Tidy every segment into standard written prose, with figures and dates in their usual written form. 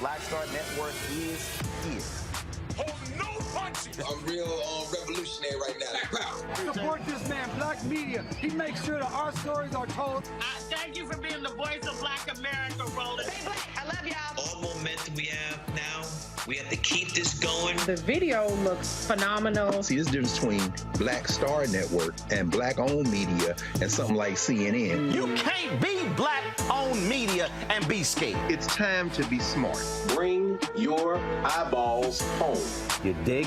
Black Star Network is here. Hold no punches. I'm real revolutionary right now. Support this man, Black Media. He makes sure that our stories are told. Thank you for being the voice of Black America, Roland. Stay black. I love y'all. All momentum we have now, we have to keep this going. The video looks phenomenal. See, there's a difference between Black Star Network and Black-owned media and something like CNN. You can't be Black-owned media and be scared. It's time to be smart. Bring your eyeballs home. You dig?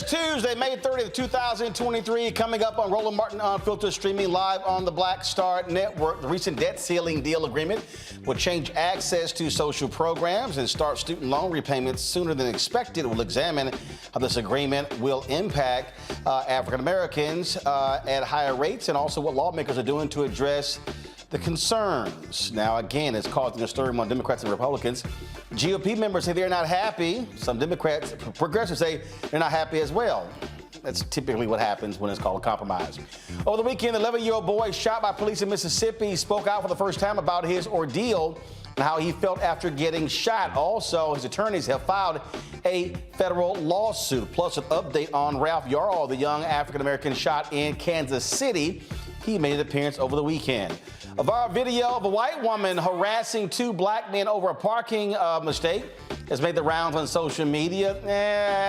Tuesday, May 30th, 2023, coming up on Roland Martin Unfiltered, streaming live on the Black Star Network. The recent debt ceiling deal agreement will change access to social programs and start student loan repayments sooner than expected. We'll examine how this agreement will impact African Americans at higher rates, and also what lawmakers are doing to address the concerns. Now, again, it's causing a stir among Democrats and Republicans. GOP members say they're not happy. Some Democrats, progressives say they're not happy as well. That's typically what happens when it's called a compromise. Over the weekend, the 11-year-old boy shot by police in Mississippi spoke out for the first time about his ordeal and how he felt after getting shot. Also, his attorneys have filed a federal lawsuit. Plus, an update on Ralph Yarl, the young African-American shot in Kansas City. He made an appearance over the weekend. A viral video of a white woman harassing two black men over a parking mistake has made the rounds on social media.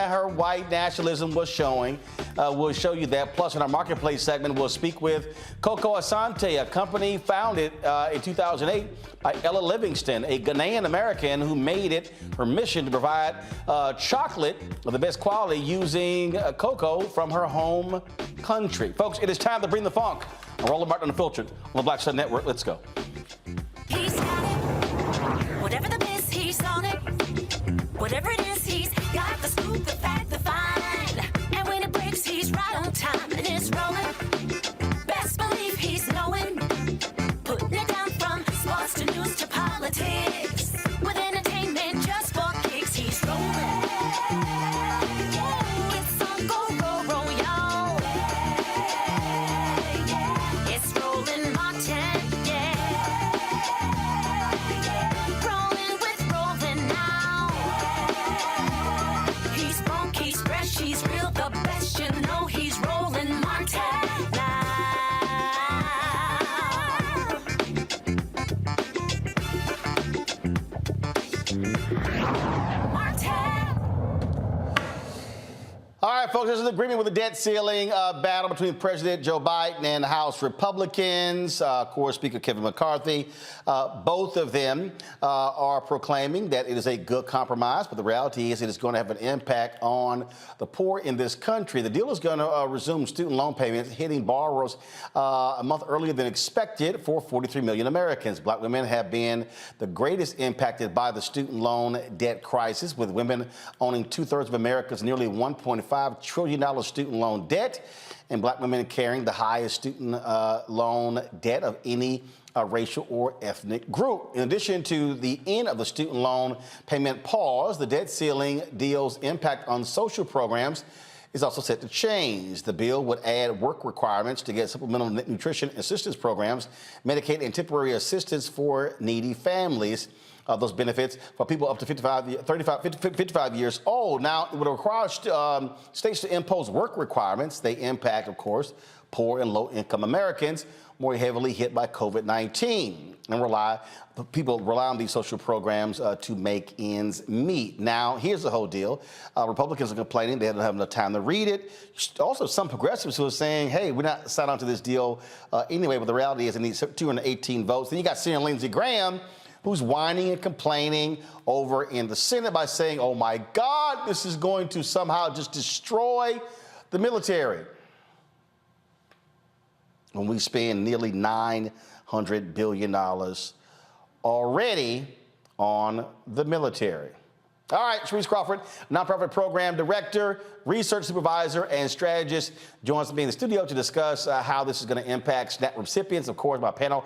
Her white nationalism was showing. We'll show you that. Plus, in our marketplace segment, we'll speak with Coco Asante, a company founded in 2008 by Ella Livingston, a Ghanaian American who made it her mission to provide chocolate of the best quality using cocoa from her home country. Folks, it is time to bring the funk. I'm Roland Martin Unfiltered on the Black Star Network. Let's go. He's got it. Whatever the miss, he's on it. Whatever it is, he's got the scoop, the fact, the fine. And when it breaks, he's right on time and it's rolling. Best believe he's knowing. Putting it down from sports to news to politics. With entertainment just for kicks, he's rolling. It's on go, y'all. It's Roland Martin, yeah. Rolling with Roland now. He's funk, he's fresh, he's real, the best, you know he's Roland Martin now. All right, folks, there's an agreement with the debt ceiling battle between President Joe Biden and the House Republicans. Of course, Speaker Kevin McCarthy. Both of them are proclaiming that it is a good compromise, but the reality is it is going to have an impact on the poor in this country. The deal is going to resume student loan payments, hitting borrowers a month earlier than expected for 43 million Americans. Black women have been the greatest impacted by the student loan debt crisis, with women owning 2/3 of America's nearly $1.5 trillion student loan debt, and black women carrying the highest student loan debt of any racial or ethnic group. In addition to the end of the student loan payment pause, the debt ceiling deal's impact on social programs is also set to change. The bill would add work requirements to get supplemental nutrition assistance programs, Medicaid, and temporary assistance for needy families. Those benefits for people up to 55 years old. Now, it would require states to impose work requirements. They impact, of course, poor and low-income Americans more heavily hit by COVID-19, and people rely on these social programs to make ends meet. Now, here's the whole deal. Republicans are complaining they don't have enough time to read it. Also, some progressives who are saying, hey, we're not signed on to this deal anyway, but the reality is it needs 218 votes. Then you got Senator Lindsey Graham, who's whining and complaining over in the Senate by saying, oh my God, this is going to somehow just destroy the military. When we spend nearly $900 billion already on the military. All right, Sharice Crawford, nonprofit program director, research supervisor, and strategist, joins me in the studio to discuss how this is going to impact SNAP recipients. Of course, my panel,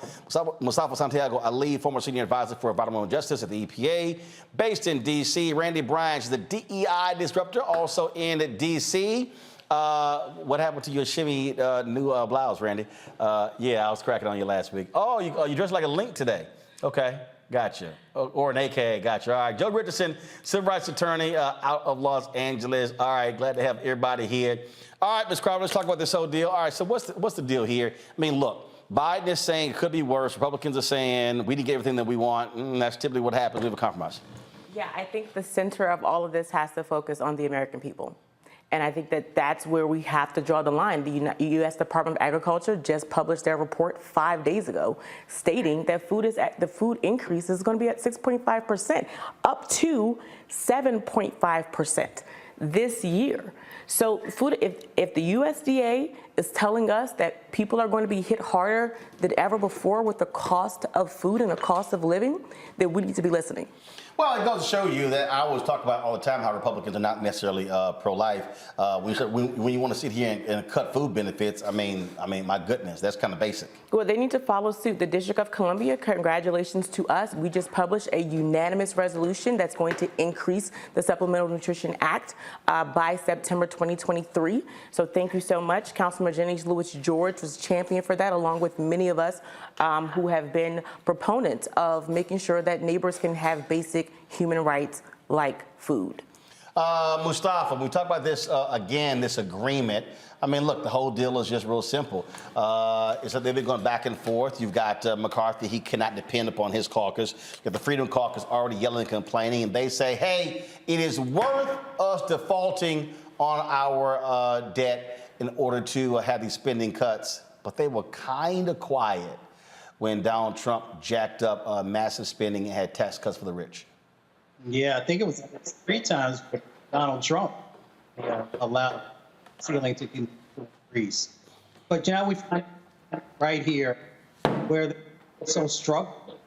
Mustafa Santiago Ali, former senior advisor for environmental justice at the EPA, based in D.C. Randy Bryan, the DEI disruptor, also in D.C. What happened to your shimmy new blouse, Randy? Yeah, I was cracking on you last week. Oh, you dressed like a Link today. Okay. Gotcha. Or an AKA, gotcha. All right, Joe Richardson, civil rights attorney out of Los Angeles. All right, glad to have everybody here. All right, Ms. Crawford, let's talk about this whole deal. All right, so what's the deal here? I mean, look, Biden is saying it could be worse. Republicans are saying we didn't get everything that we want. That's typically what happens. We have a compromise. Yeah, I think the center of all of this has to focus on the American people. And I think that that's where we have to draw the line. The U.S. Department of Agriculture just published their report 5 days ago, stating that the food increase is going to be at 6.5%, up to 7.5%. this year. So if the USDA is telling us that people are going to be hit harder than ever before with the cost of food and the cost of living, then we need to be listening. Well, it goes to show you that I always talk about all the time how Republicans are not necessarily pro-life. When you want to sit here and cut food benefits, I mean, my goodness, that's kind of basic. Well, they need to follow suit. The District of Columbia, congratulations to us. We just published a unanimous resolution that's going to increase the Supplemental Nutrition Act by September 2023. So thank you so much. Councilman Jennings Lewis George was champion for that, along with many of us who have been proponents of making sure that neighbors can have basic human rights like food. Mustafa, we talk about this again, this agreement. I mean, look, the whole deal is just real simple. It's that they've been going back and forth. You've got McCarthy, he cannot depend upon his caucus. You've got the Freedom Caucus already yelling and complaining, and they say, hey, it is worth us defaulting on our debt in order to have these spending cuts. But they were kind of quiet when Donald Trump jacked up massive spending and had tax cuts for the rich. Yeah, I think it was 3 times Donald Trump allowed ceiling to increase. But we find right here where they're so struggle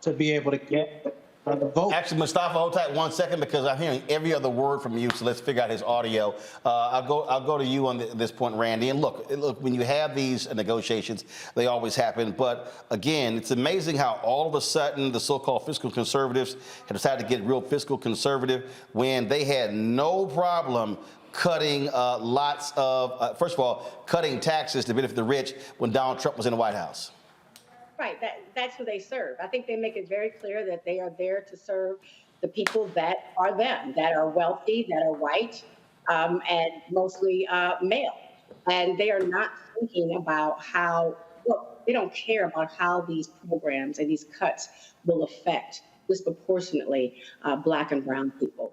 to be able to get the vote. Actually, Mustafa, hold tight 1 second because I'm hearing every other word from you. So let's figure out his audio. I'll go to you on this point, Randy. And look, when you have these negotiations, they always happen. But again, it's amazing how all of a sudden the so-called fiscal conservatives have decided to get real fiscal conservative when they had no problem cutting lots of, first of all, cutting taxes to benefit the rich when Donald Trump was in the White House. Right, that's who they serve. I think they make it very clear that they are there to serve the people that are them, that are wealthy, that are white, and mostly male. And they are not thinking about how, look, they don't care about how these programs and these cuts will affect disproportionately Black and brown people.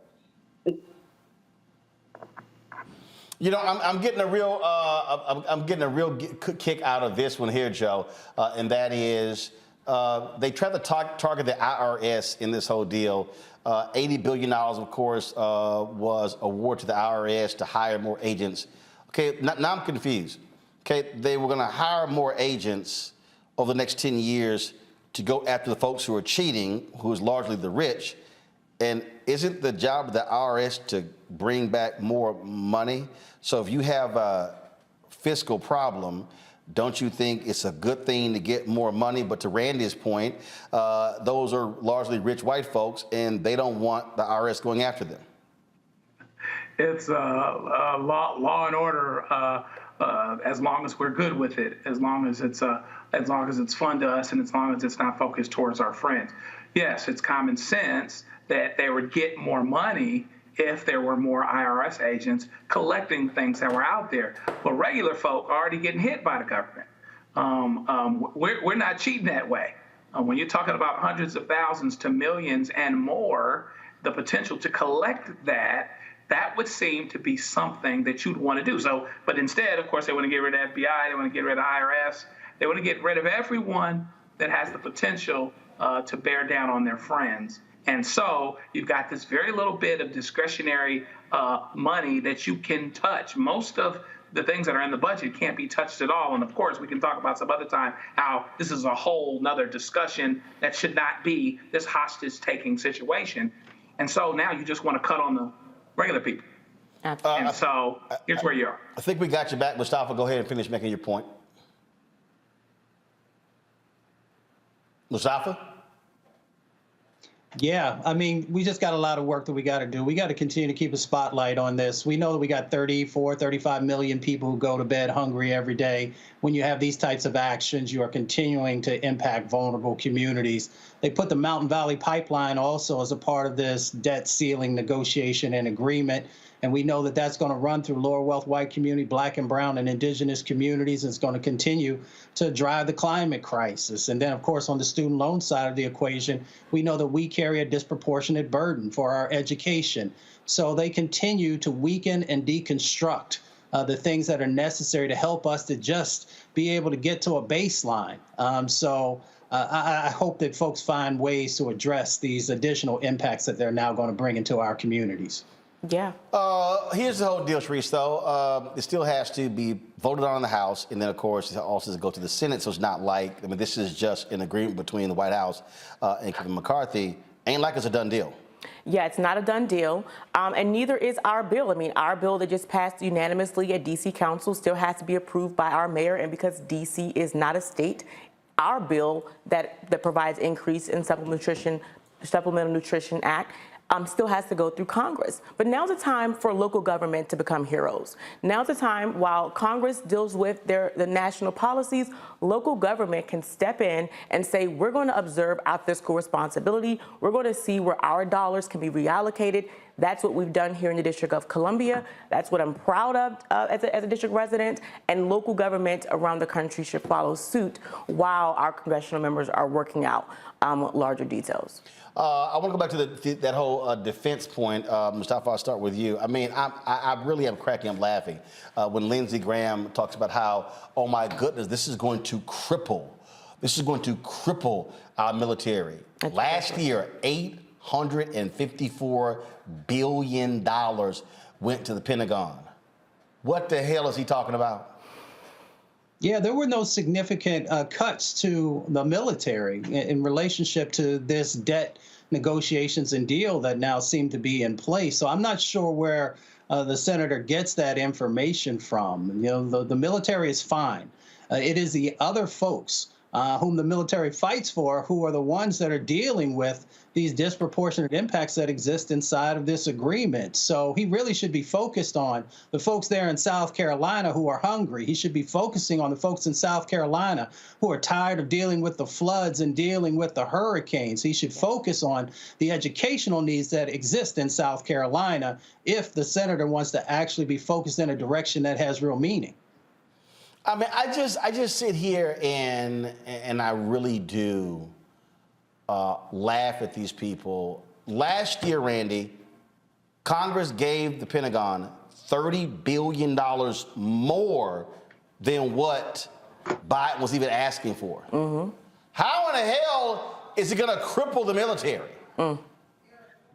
You know, I'm getting a real kick out of this one here, Joe, and that is they tried to target the IRS in this whole deal. $80 billion, of course, was awarded to the IRS to hire more agents. Okay, now I'm confused. Okay, they were going to hire more agents over the next 10 years to go after the folks who are cheating, who is largely the rich. And isn't the job of the IRS to bring back more money? So if you have a fiscal problem, don't you think it's a good thing to get more money? But to Randy's point, those are largely rich white folks, and they don't want the IRS going after them. It's law and order as long as we're good with it, as long as it's fun to us, and as long as it's not focused towards our friends. Yes, it's common sense that they would get more money if there were more IRS agents collecting things that were out there. But regular folk are already getting hit by the government. We're not cheating that way. When you're talking about hundreds of thousands to millions and more, the potential to collect that would seem to be something that you'd want to do. So, but instead, of course, they want to get rid of FBI, they want to get rid of IRS, they want to get rid of everyone that has the potential to bear down on their friends. And so you've got this very little bit of discretionary money that you can touch. Most of the things that are in the budget can't be touched at all. And of course, we can talk about some other time how this is a whole nother discussion that should not be this hostage-taking situation. And so now you just want to cut on the regular people. And so here's where you are. I think we got you back. Mustafa, go ahead and finish making your point. Mustafa? Yeah, I mean, we just got a lot of work that we got to do. We got to continue to keep a spotlight on this. We know that we got 35 million people who go to bed hungry every day. When you have these types of actions, you are continuing to impact vulnerable communities. They put the Mountain Valley Pipeline also as a part of this debt ceiling negotiation and agreement. And we know that that's going to run through lower wealth white community, Black and brown and indigenous communities. It's going to continue to drive the climate crisis. And then, of course, on the student loan side of the equation, we know that we carry a disproportionate burden for our education. So they continue to weaken and deconstruct the things that are necessary to help us to just be able to get to a baseline. I hope that folks find ways to address these additional impacts that they're now going to bring into our communities. Yeah. Here's the whole deal, Sharice, though. It still has to be voted on in the House, and then, of course, it also has to go to the Senate, so it's not like, I mean, this is just an agreement between the White House and Kevin McCarthy. Ain't like it's a done deal. Yeah, it's not a done deal, and neither is our bill. I mean, our bill that just passed unanimously at D.C. Council still has to be approved by our mayor, and because D.C. is not a state, our bill that provides increase in Supplemental Nutrition Act still has to go through Congress. But now's the time for local government to become heroes. Now's the time, while Congress deals with the national policies, local government can step in and say, we're going to observe our fiscal responsibility. We're going to see where our dollars can be reallocated. That's what we've done here in the District of Columbia. That's what I'm proud of as a district resident. And local government around the country should follow suit while our congressional members are working out larger details. I want to go back to that whole defense point. Mustafa, I'll start with you. I mean, I really am cracking up laughing when Lindsey Graham talks about how, oh my goodness, this is going to cripple our military. Last year, $854 billion went to the Pentagon. What the hell is he talking about? Yeah, there were no significant cuts to the military in relationship to this debt negotiations and deal that now seem to be in place. So I'm not sure where the senator gets that information from. You know, the military is fine. It is the other folks whom the military fights for who are the ones that are dealing with these disproportionate impacts that exist inside of this agreement. So he really should be focused on the folks there in South Carolina who are hungry. He should be focusing on the folks in South Carolina who are tired of dealing with the floods and dealing with the hurricanes. He should focus on the educational needs that exist in South Carolina if the senator wants to actually be focused in a direction that has real meaning. I mean, I just sit here and I really do laugh at these people. Last year, Randy, Congress gave the Pentagon $30 billion more than what Biden was even asking for. Mm-hmm. How in the hell is it going to cripple the military?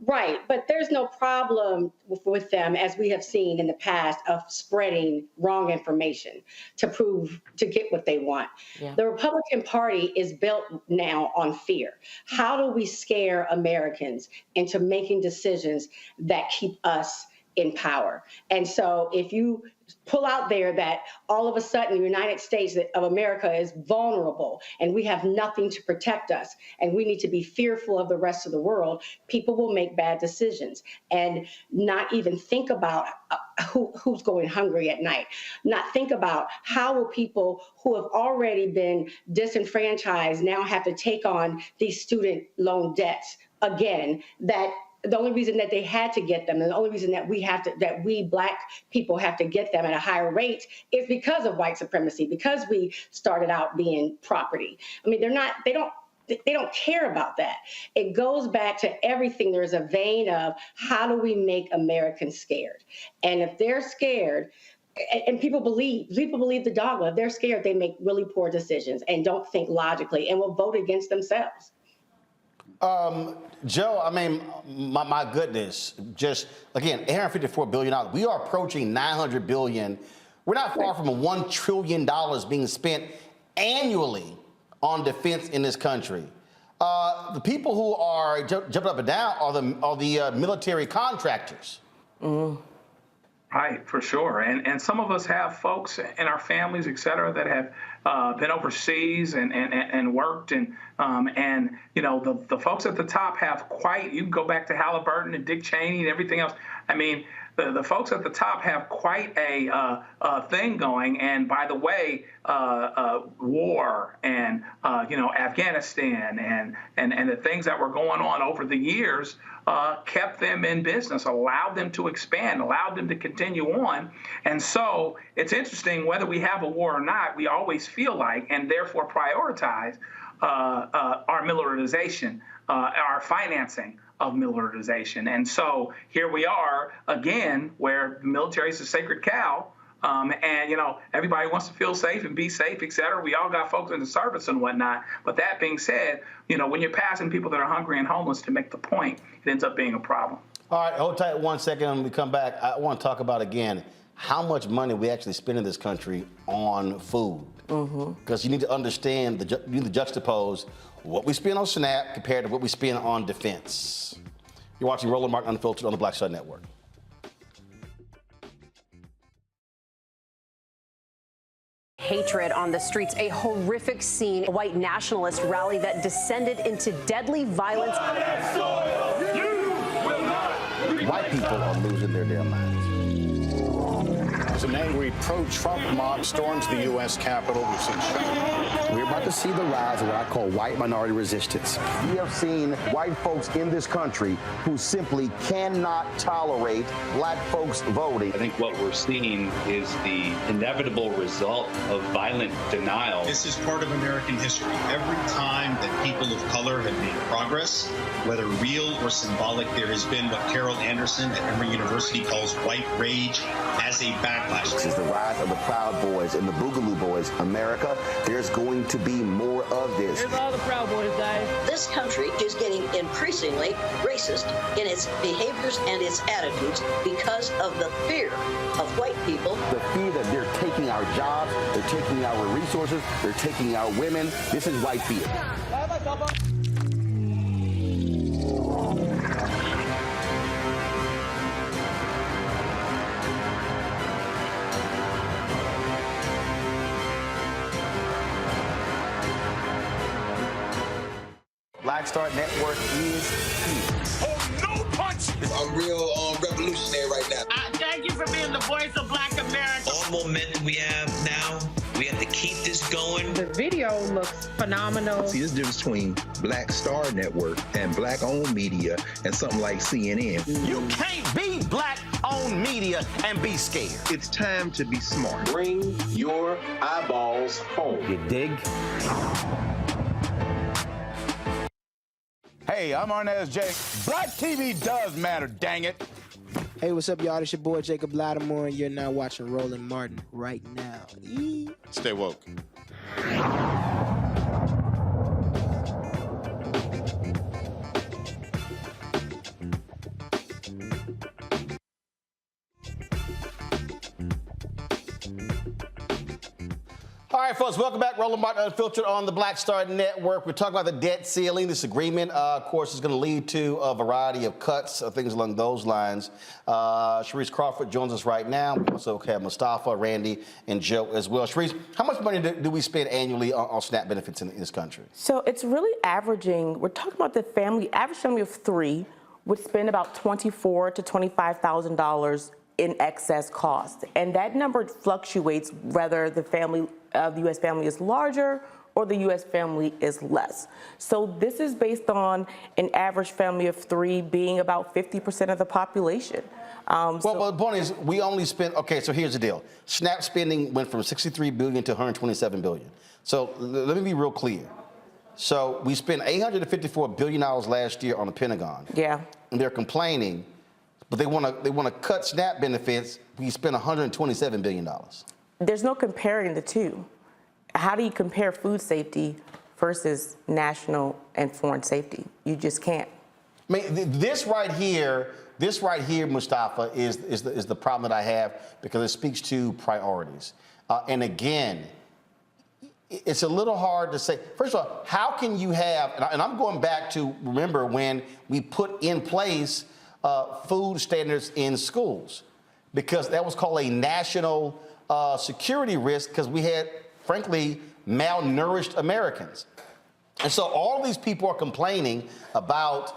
Right, but there's no problem with them, as we have seen in the past, of spreading wrong information to get what they want. Yeah. The Republican Party is built now on fear. How do we scare Americans into making decisions that keep us in power? And so if you pull out there that all of a sudden the United States of America is vulnerable and we have nothing to protect us and we need to be fearful of the rest of the world, people will make bad decisions and not even think about who's going hungry at night, not think about how will people who have already been disenfranchised now have to take on these student loan debts again, that the only reason that they had to get them, and the only reason that we Black people have to get them at a higher rate is because of white supremacy, because we started out being property. I mean, they don't care about that. It goes back to everything. There's a vein of how do we make Americans scared? And if they're scared, and people believe the dogma, if they're scared, they make really poor decisions and don't think logically and will vote against themselves. Joe, I mean, my goodness, just, again, $854 billion. We are approaching $900 billion. We're not far from $1 trillion being spent annually on defense in this country. The people who are jumping up and down are the military contractors. Mm. Right, for sure. And some of us have folks in our families, et cetera, that have been overseas and worked. And you know, the folks at the top have quite, you can go back to Halliburton and Dick Cheney and everything else. I mean, the folks at the top have quite a thing going. And by the way, war and, you know, Afghanistan and the things that were going on over the years kept them in business, allowed them to expand, allowed them to continue on. And so it's interesting, whether we have a war or not, we always feel like, and therefore prioritize our militarization, our financing of militarization. And so here we are again, where the military is a sacred cow. And, you know, everybody wants to feel safe and be safe, et cetera. We all got folks in the service and whatnot. But that being said, you know, when you're passing people that are hungry and homeless to make the point, it ends up being a problem. All right, hold tight 1 second. When we come back, I want to talk about again how much money we actually spend in this country on food. Because you need to understand, you need to juxtapose what we spend on SNAP compared to what we spend on defense. You're watching Roland Martin Unfiltered on the Black Star Network. Hatred on the streets, a horrific scene, a white nationalist rally that descended into deadly violence. White people are losing their damn minds. As an angry pro-Trump mob storms the U.S. Capitol, we've seen shooting. We're about to see the rise of what I call white minority resistance. We have seen white folks in this country who simply cannot tolerate black folks voting. I think what we're seeing is the inevitable result of violent denial. This is part of American history. Every time that people of color have made progress, whether real or symbolic, there has been what Carol Anderson at Emory University calls white rage as a backlash. This is the rise of the Proud Boys and the Boogaloo Boys. America, there's going to be more of this. Here's all the Proud Boys, guys. This country is getting increasingly racist in its behaviors and its attitudes because of the fear of white people. The fear that they're taking our jobs, they're taking our resources, they're taking our women. This is white fear. Black Star Network is here. Oh, no punch! I'm real revolutionary right now. Thank you for being the voice of Black America. All momentum we have now, we have to keep this going. The video looks phenomenal. See, this difference between Black Star Network and black-owned media and something like CNN. You can't be black-owned media and be scared. It's time to be smart. Bring your eyeballs home. You dig? Hey, I'm Arnaz J. Black TV does matter, dang it. Hey, what's up, y'all? It's your boy Jacob Lattimore, and you're now watching Roland Martin right now. Stay woke. All right, folks, welcome back. Roland Martin Unfiltered on the Black Star Network. We're talking about the debt ceiling. This agreement, of course, is going to lead to a variety of cuts, things along those lines. Sharice Crawford joins us right now. We also have Mustafa, Randy, and Joe as well. Sharice, how much money do we spend annually on SNAP benefits in this country? So it's really averaging, we're talking about the average family of three would spend about $24,000 to $25,000 in excess cost. And that number fluctuates whether the U.S. family is larger or the U.S. family is less. So this is based on an average family of three being about 50% of the population. Well, the point is, we only spent, okay, so here's the deal. SNAP spending went from $63 billion to $127 billion. So let me be real clear. So we spent $854 billion last year on the Pentagon. Yeah. And they're complaining, but they want to cut SNAP benefits. We spent $127 billion. There's no comparing the two. How do you compare food safety versus national and foreign safety? You just can't. I mean, this right here, Mustafa, is the problem that I have because it speaks to priorities. And again, it's a little hard to say. First of all, how can you have, and I'm going back to remember when we put in place food standards in schools, because that was called a national security risk because we had, frankly, malnourished Americans. And so all these people are complaining about,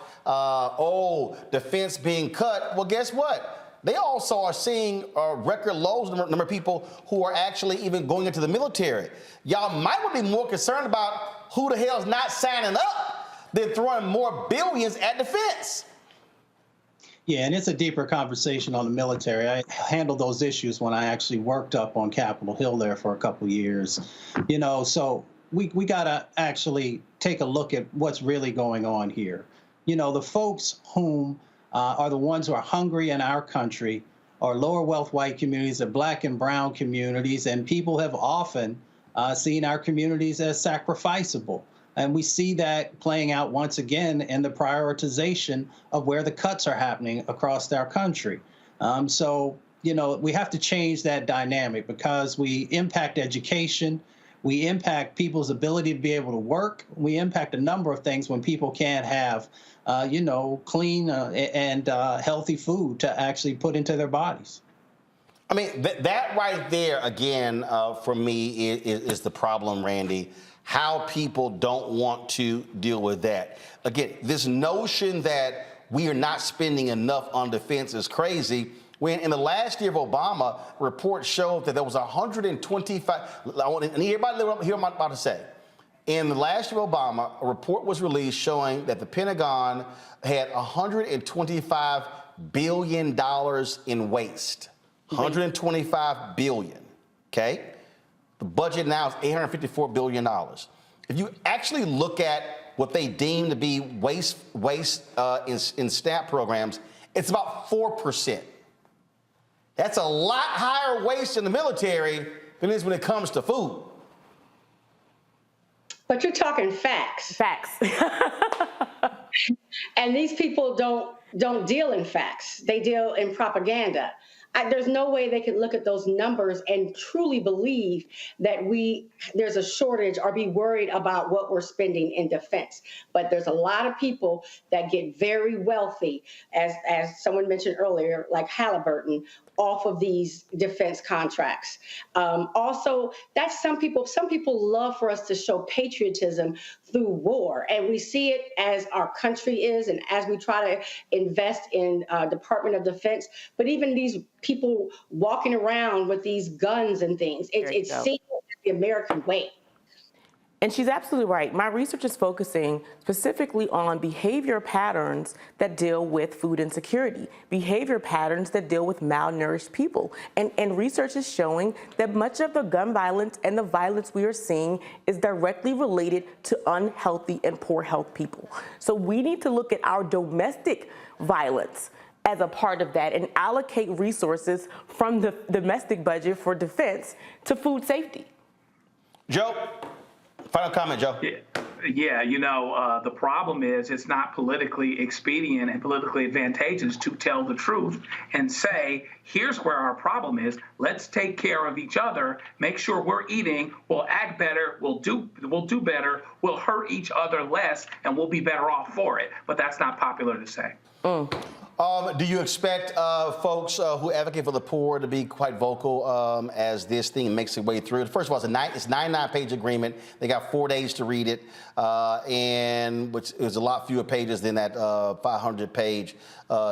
defense being cut. Well, guess what? They also are seeing record lows number of people who are actually even going into the military. Y'all might be more concerned about who the hell's not signing up than throwing more billions at defense. Yeah, and it's a deeper conversation on the military. I handled those issues when I actually worked up on Capitol Hill there for a couple of years. So we got to actually take a look at what's really going on here. The folks whom are the ones who are hungry in our country are lower wealth white communities, and black and brown communities, and people have often seen our communities as sacrificable. And we see that playing out once again in the prioritization of where the cuts are happening across our country. So, you know, we have to change that dynamic because we impact education, we impact people's ability to be able to work, we impact a number of things when people can't have, you know, clean and healthy food to actually put into their bodies. I mean, that right there, again, for me, is the problem, Randy. How people don't want to deal with that. Again, this notion that we are not spending enough on defense is crazy. When in the last year of Obama, reports showed that there was 125. I want everybody to hear what I'm about to say. In the last year of Obama, a report was released showing that the Pentagon had $125 billion in waste. 125 billion. Okay. The budget now is $854 billion. If you actually look at what they deem to be waste in SNAP programs, it's about 4%. That's a lot higher waste in the military than it is when it comes to food. But you're talking facts. Facts. And these people don't deal in facts. They deal in propaganda. There's no way they can look at those numbers and truly believe that there's a shortage or be worried about what we're spending in defense. But there's a lot of people that get very wealthy, as someone mentioned earlier, like Halliburton, off of these defense contracts. Also, that's some people love for us to show patriotism through war. And we see it as our country is and as we try to invest in Department of Defense. But even these people walking around with these guns and things, it's seen as the American way. And she's absolutely right. My research is focusing specifically on behavior patterns that deal with food insecurity, behavior patterns that deal with malnourished people. And research is showing that much of the gun violence and the violence we are seeing is directly related to unhealthy and poor health people. So we need to look at our domestic violence as a part of that and allocate resources from the domestic budget for defense to food safety. Joe? Final comment, Joe. Yeah, you know, the problem is it's not politically expedient and politically advantageous to tell the truth and say, here's where our problem is. Let's take care of each other, make sure we're eating, we'll act better, we'll do better, we'll hurt each other less, and we'll be better off for it. But that's not popular to say. Do you expect folks who advocate for the poor to be quite vocal as this thing makes its way through? First of all, it's a 99-page agreement. They got 4 days to read it, and which is a lot fewer pages than that 500-page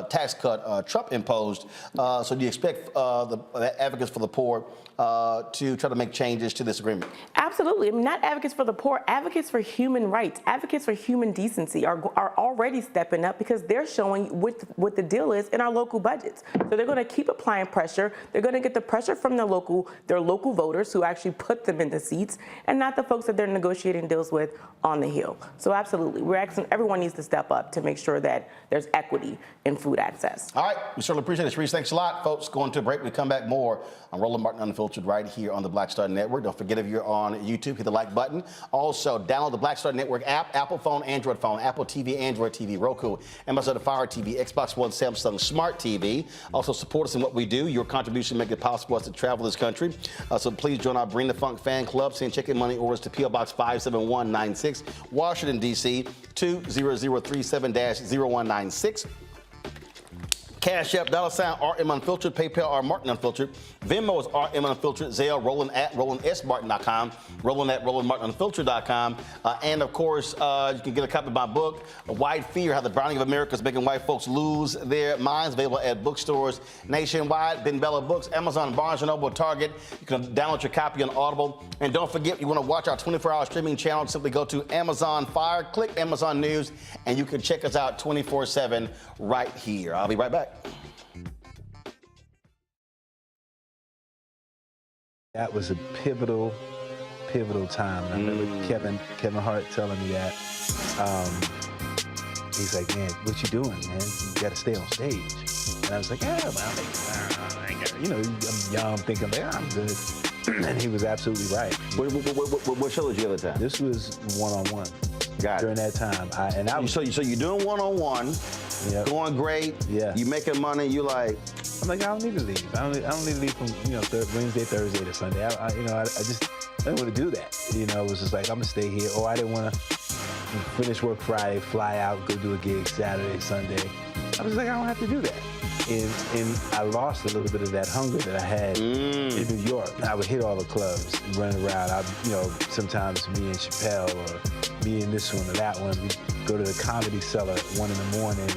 tax cut Trump imposed. So do you expect the advocates for the poor to try to make changes to this agreement? Absolutely. I mean, not advocates for the poor, advocates for human rights, advocates for human decency are already stepping up because they're showing what the deal is in our local budgets. So they're going to keep applying pressure. They're going to get the pressure from their local voters who actually put them in the seats and not the folks that they're negotiating deals with on the Hill. So absolutely. We're asking everyone needs to step up to make sure that there's equity in food access. All right. We certainly appreciate it, Sharice. Thanks a lot, folks. Going to a break. We come back more on Roland Martin Unfiltered right here on the Black Star Network. Don't forget, if you're on YouTube, hit the like button. Also, download the Black Star Network app, Apple phone, Android phone, Apple TV, Android TV, Roku, Amazon Fire TV, Xbox One, Samsung Smart TV. Also, support us in what we do. Your contribution makes it possible for us to travel this country. So please join our Bring the Funk fan club. Send check-in money orders to P.O. Box 57196, Washington, D.C. 20037-0196. Cash App, $RM Unfiltered, PayPal, R Martin Unfiltered, Venmo is RM Unfiltered, Zelle, Roland at RolandSMartin.com, Roland at RolandMartinUnfiltered.com, and of course, you can get a copy of my book, White Fear: How the Browning of America is Making White Folks Lose Their Minds, available at bookstores nationwide, Ben Bella Books, Amazon, Barnes & Noble, Target. You can download your copy on Audible. And don't forget, you want to watch our 24-hour streaming channel, simply go to Amazon Fire, click Amazon News, and you can check us out 24/7 right here. I'll be right back. That was a pivotal time. And I remember Kevin Hart telling me that. He's like, man, what you doing, man? You got to stay on stage. And I was like, yeah, well, you know, I'm young, thinking, like, I'm good. And he was absolutely right. What show was you the other time? This was one-on-one. during that time. So you're doing one-on-one, going great. Yeah. You making money. You like. I'm like, I don't need to leave. I don't need to leave from Wednesday, Thursday to Sunday. I didn't want to do that. It was just like I'm gonna stay here. Or I didn't want to finish work Friday, fly out, go do a gig Saturday, Sunday. I was like, I don't have to do that. And I lost a little bit of that hunger that I had in New York. I would hit all the clubs, run around. Sometimes me and Chappelle or me and this one or that one, we go to the Comedy Cellar at 1 in the morning.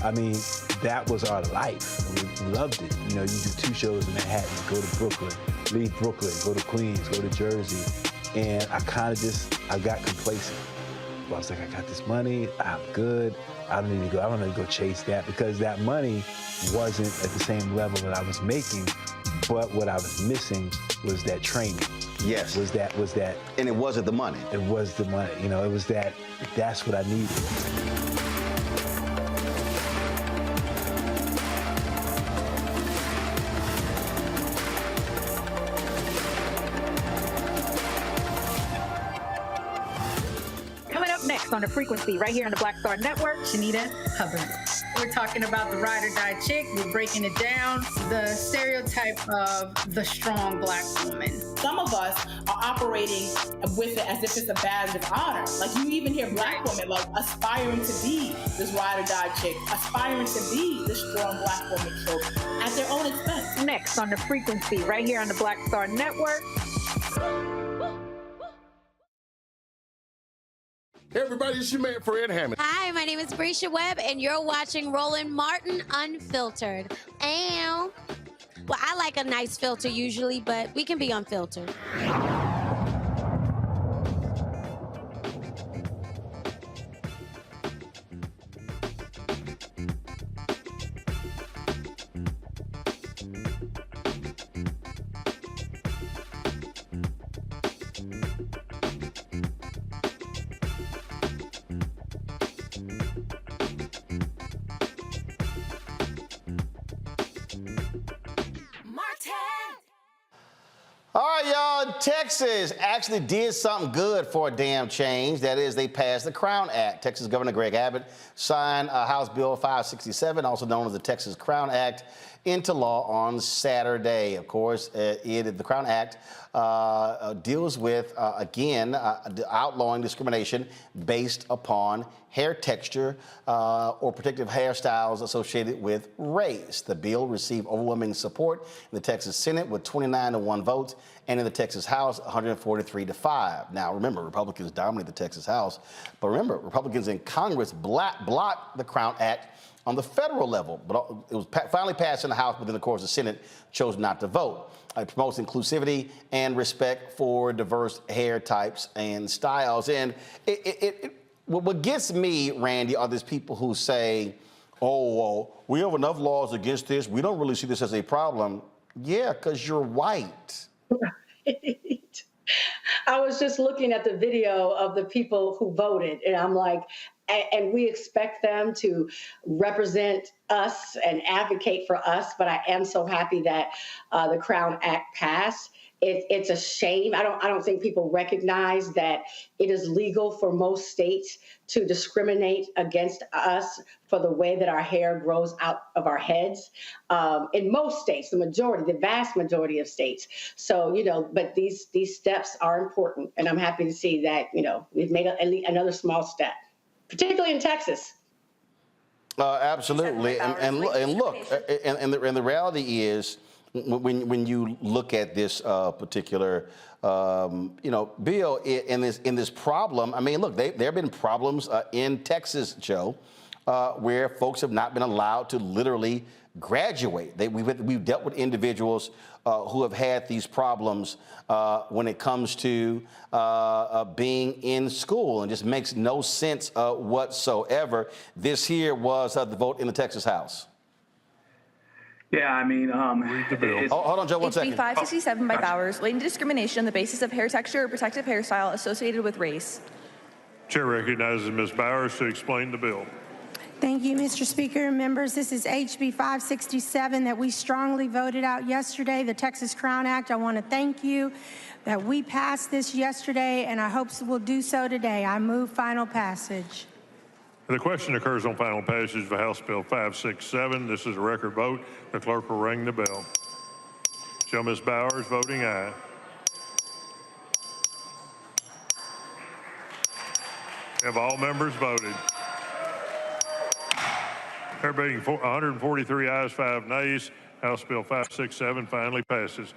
And that was our life. We loved it. You do 2 shows in Manhattan, go to Brooklyn, leave Brooklyn, go to Queens, go to Jersey. And I got complacent. I was like, I got this money, I'm good. I don't need to go chase that, because that money wasn't at the same level that I was making, but what I was missing was that training. Yes. Was that. And it wasn't the money. It was the money. It was that's what I needed. On the frequency right here on the Black Star Network. Shanita Hubbard. We're talking about the ride or die chick. We're breaking it down. The stereotype of the strong Black woman. Some of us are operating with it as if it's a badge of honor. Like you even hear Black women like aspiring to be this ride or die chick, aspiring to be this strong Black woman trope at their own expense. Next on the frequency right here on the Black Star Network. Hey everybody, it's your man Fred Hammond. Hi, my name is Brescia Webb, and you're watching Roland Martin Unfiltered. Well, I like a nice filter usually, but we can be unfiltered. All right, y'all. Texas actually did something good for a damn change. That is, they passed the Crown Act. Texas Governor Greg Abbott signed House Bill 567, also known as the Texas Crown Act, into law on Saturday. Of course, the Crown Act deals with, again, outlawing discrimination based upon hair texture or protective hairstyles associated with race. The bill received overwhelming support in the Texas Senate with 29-1 votes, and in the Texas House, 143-5. Now, remember, Republicans dominate the Texas House, but remember, Republicans in Congress blocked the Crown Act on the federal level, but it was finally passed in the House, but then, of course, the Senate chose not to vote. It promotes inclusivity and respect for diverse hair types and styles. And what gets me, Randy, are these people who say, oh, well, we have enough laws against this. We don't really see this as a problem. Yeah, because you're white. Right. I was just looking at the video of the people who voted, and I'm like, and we expect them to represent us and advocate for us, but I am so happy that the Crown Act passed. It's a shame. I don't think people recognize that it is legal for most states to discriminate against us for the way that our hair grows out of our heads. In most states, the vast majority of states. So, but these steps are important, and I'm happy to see that, we've made at least another small step, particularly in Texas. Absolutely. And look, the reality is, when you look at this particular, bill in this problem, I mean, look, there have been problems in Texas, Joe, where folks have not been allowed to literally graduate. We've dealt with individuals who have had these problems when it comes to being in school, and just makes no sense whatsoever. This here was the vote in the Texas House. Yeah, I mean, hold on, Joe, one second. HB 567 by Bowers, latent discrimination on the basis of hair texture or protective hairstyle associated with race. Chair recognizes Ms. Bowers to explain the bill. Thank you, Mr. Speaker. Members, this is HB 567 that we strongly voted out yesterday, the Texas Crown Act. I want to thank you that we passed this yesterday, and I hope we'll do so today. I move final passage. The question occurs on final passage of House Bill 567. This is a record vote. The clerk will ring the bell. Show Ms. Bowers voting aye. Have all members voted? There being 143 ayes, 5 nays, House Bill 567 finally passes.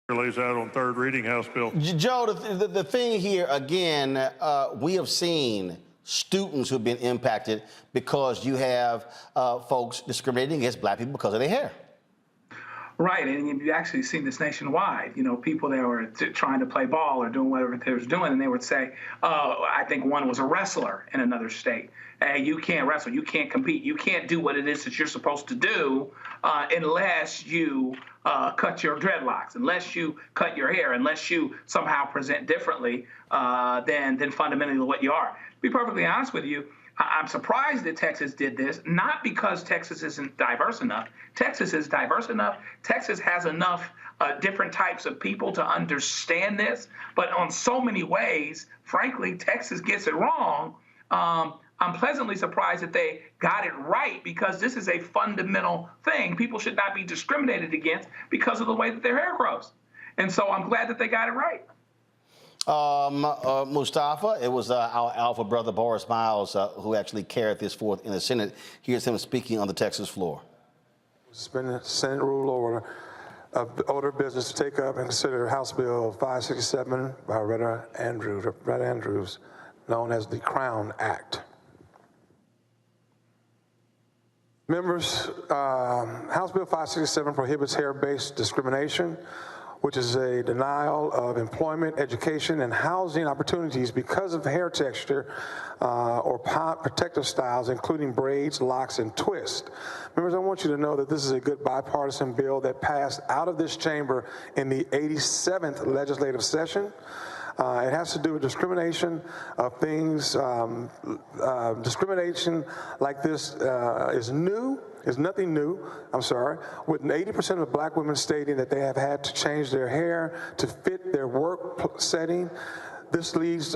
Lays out on third reading, House Bill. Joe, the thing here, again, we have seen students who've been impacted because you have folks discriminating against black people because of their hair. Right, and you've actually seen this nationwide. You know, people that were trying to play ball or doing whatever they was doing, and they would say, I think one was a wrestler in another state. Hey, you can't wrestle, you can't compete, you can't do what it is that you're supposed to do unless you cut your dreadlocks, unless you cut your hair, unless you somehow present differently than fundamentally what you are. To be perfectly honest with you, I'm surprised that Texas did this, not because Texas isn't diverse enough. Texas is diverse enough. Texas has enough different types of people to understand this. But on so many ways, frankly, Texas gets it wrong. I'm pleasantly surprised that they got it right, because this is a fundamental thing. People should not be discriminated against because of the way that their hair grows. And so I'm glad that they got it right. Mustafa, it was our alpha brother Boris Miles who actually carried this forth in the Senate. Here's him speaking on the Texas floor. Suspended Senate rule order business to take up and consider House Bill 567 by Retta Andrews, known as the Crown Act. Members, House Bill 567 prohibits hair-based discrimination, which is a denial of employment, education, and housing opportunities because of hair texture or protective styles, including braids, locks, and twists. Members, I want you to know that this is a good bipartisan bill that passed out of this chamber in the 87th legislative session. It has to do with discrimination of things. Discrimination like this is nothing new, with 80% of black women stating that they have had to change their hair to fit their work setting. This leads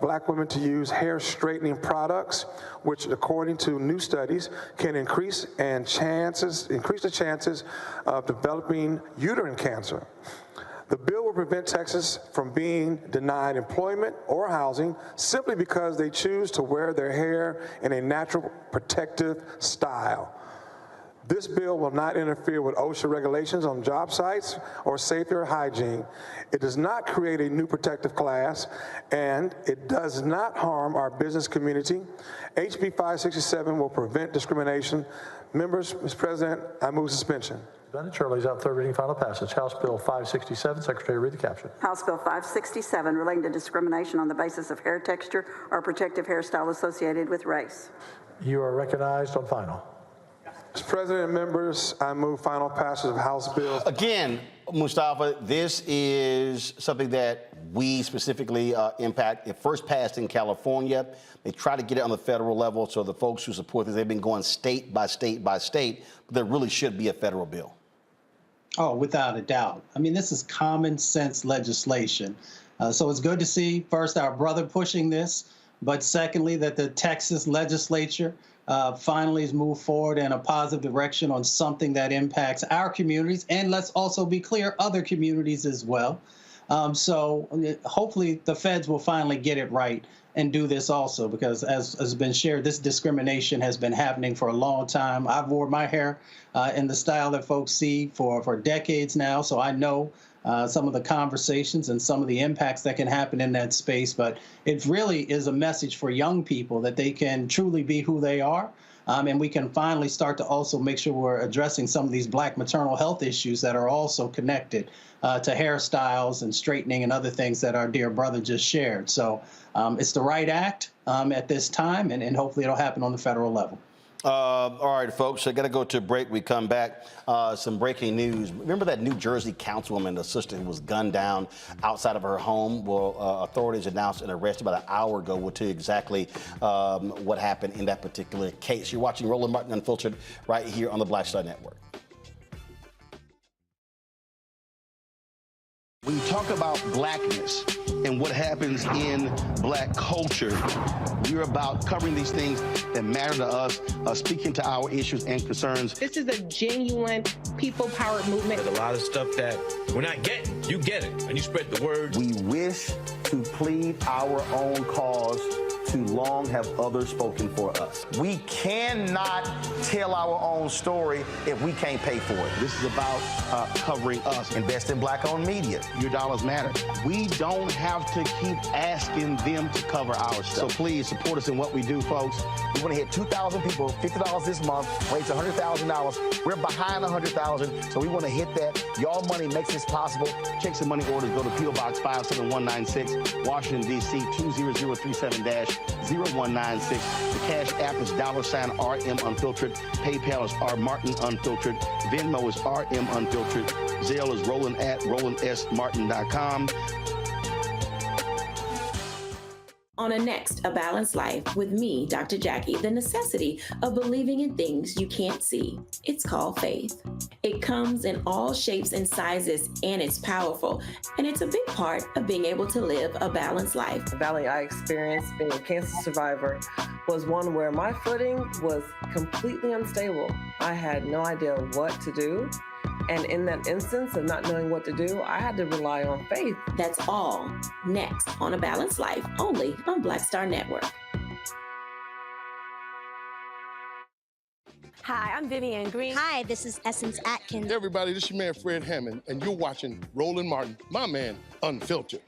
black women to use hair straightening products, which, according to new studies, can increase the chances of developing uterine cancer. The bill will prevent Texas from being denied employment or housing simply because they choose to wear their hair in a natural protective style. This bill will not interfere with OSHA regulations on job sites or safer hygiene. It does not create a new protective class, and it does not harm our business community. HB 567 will prevent discrimination. Members, Mr. President, I move suspension. The chair lays out third reading final passage. House Bill 567. Secretary, read the caption. House Bill 567 relating to discrimination on the basis of hair texture or protective hairstyle associated with race. You are recognized on final. Mr. President, members, I move final passage of House Bill. Again, Mustafa, this is something that we specifically impact. It first passed in California. They try to get it on the federal level, so the folks who support this, they've been going state by state by state, but there really should be a federal bill. Oh, without a doubt. I mean, this is common sense legislation. So it's good to see, first, our brother pushing this, but secondly, that the Texas legislature finally has moved forward in a positive direction on something that impacts our communities, and let's also be clear, other communities as well. So hopefully the feds will finally get it right and do this also, because as has been shared, this discrimination has been happening for a long time. I've worn my hair in the style that folks see for decades now, so I know some of the conversations and some of the impacts that can happen in that space. But it really is a message for young people that they can truly be who they are. And we can finally start to also make sure we're addressing some of these black maternal health issues that are also connected to hairstyles and straightening and other things that our dear brother just shared. So it's the right act at this time, and hopefully it'll happen on the federal level. All right, folks, I got to go to a break. We come back. Some breaking news. Remember that New Jersey councilwoman, the sister who was gunned down outside of her home? Well, authorities announced an arrest about an hour ago. We'll tell you exactly what happened in that particular case. You're watching Roland Martin Unfiltered right here on the Black Star Network. When you talk about blackness and what happens in black culture, we're about covering these things that matter to us, speaking to our issues and concerns. This is a genuine people-powered movement. There's a lot of stuff that we're not getting. You get it, and you spread the word. We wish to plead our own cause. Too long have others spoken for us. We cannot tell our own story if we can't pay for it. This is about covering us. Invest in black-owned media. Your dollars matter. We don't have to keep asking them to cover our stuff. So please support us in what we do, folks. We want to hit 2,000 people, $50 this month, raise $100,000. We're behind 100,000, so we want to hit that. Y'all money makes this possible. Check some money orders. Go to P.O. Box 57196, Washington, D.C. 20037-0196. The Cash App is $RM Unfiltered. PayPal is R Martin Unfiltered. Venmo is RM Unfiltered. Zelle is Roland at RolandSMartin.com. On a next, A Balanced Life with me, Dr. Jackie, the necessity of believing in things you can't see. It's called faith. It comes in all shapes and sizes, and it's powerful. And it's a big part of being able to live a balanced life. The valley I experienced being a cancer survivor was one where my footing was completely unstable. I had no idea what to do. And in that instance of not knowing what to do, I had to rely on faith. That's all next on A Balanced Life, only on Black Star Network. Hi, I'm Vivian Green. Hi, this is Essence Atkins. Hey everybody, this is your man Fred Hammond, and you're watching Roland Martin, my man, Unfiltered.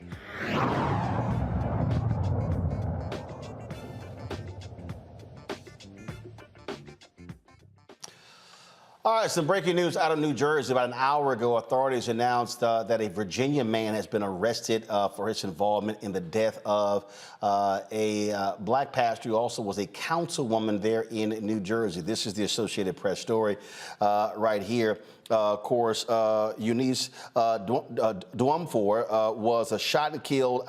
All right, some breaking news out of New Jersey. About an hour ago, authorities announced that a Virginia man has been arrested for his involvement in the death of a black pastor who also was a councilwoman there in New Jersey. This is the Associated Press story right here. Of course, Eunice Duamfor was shot and killed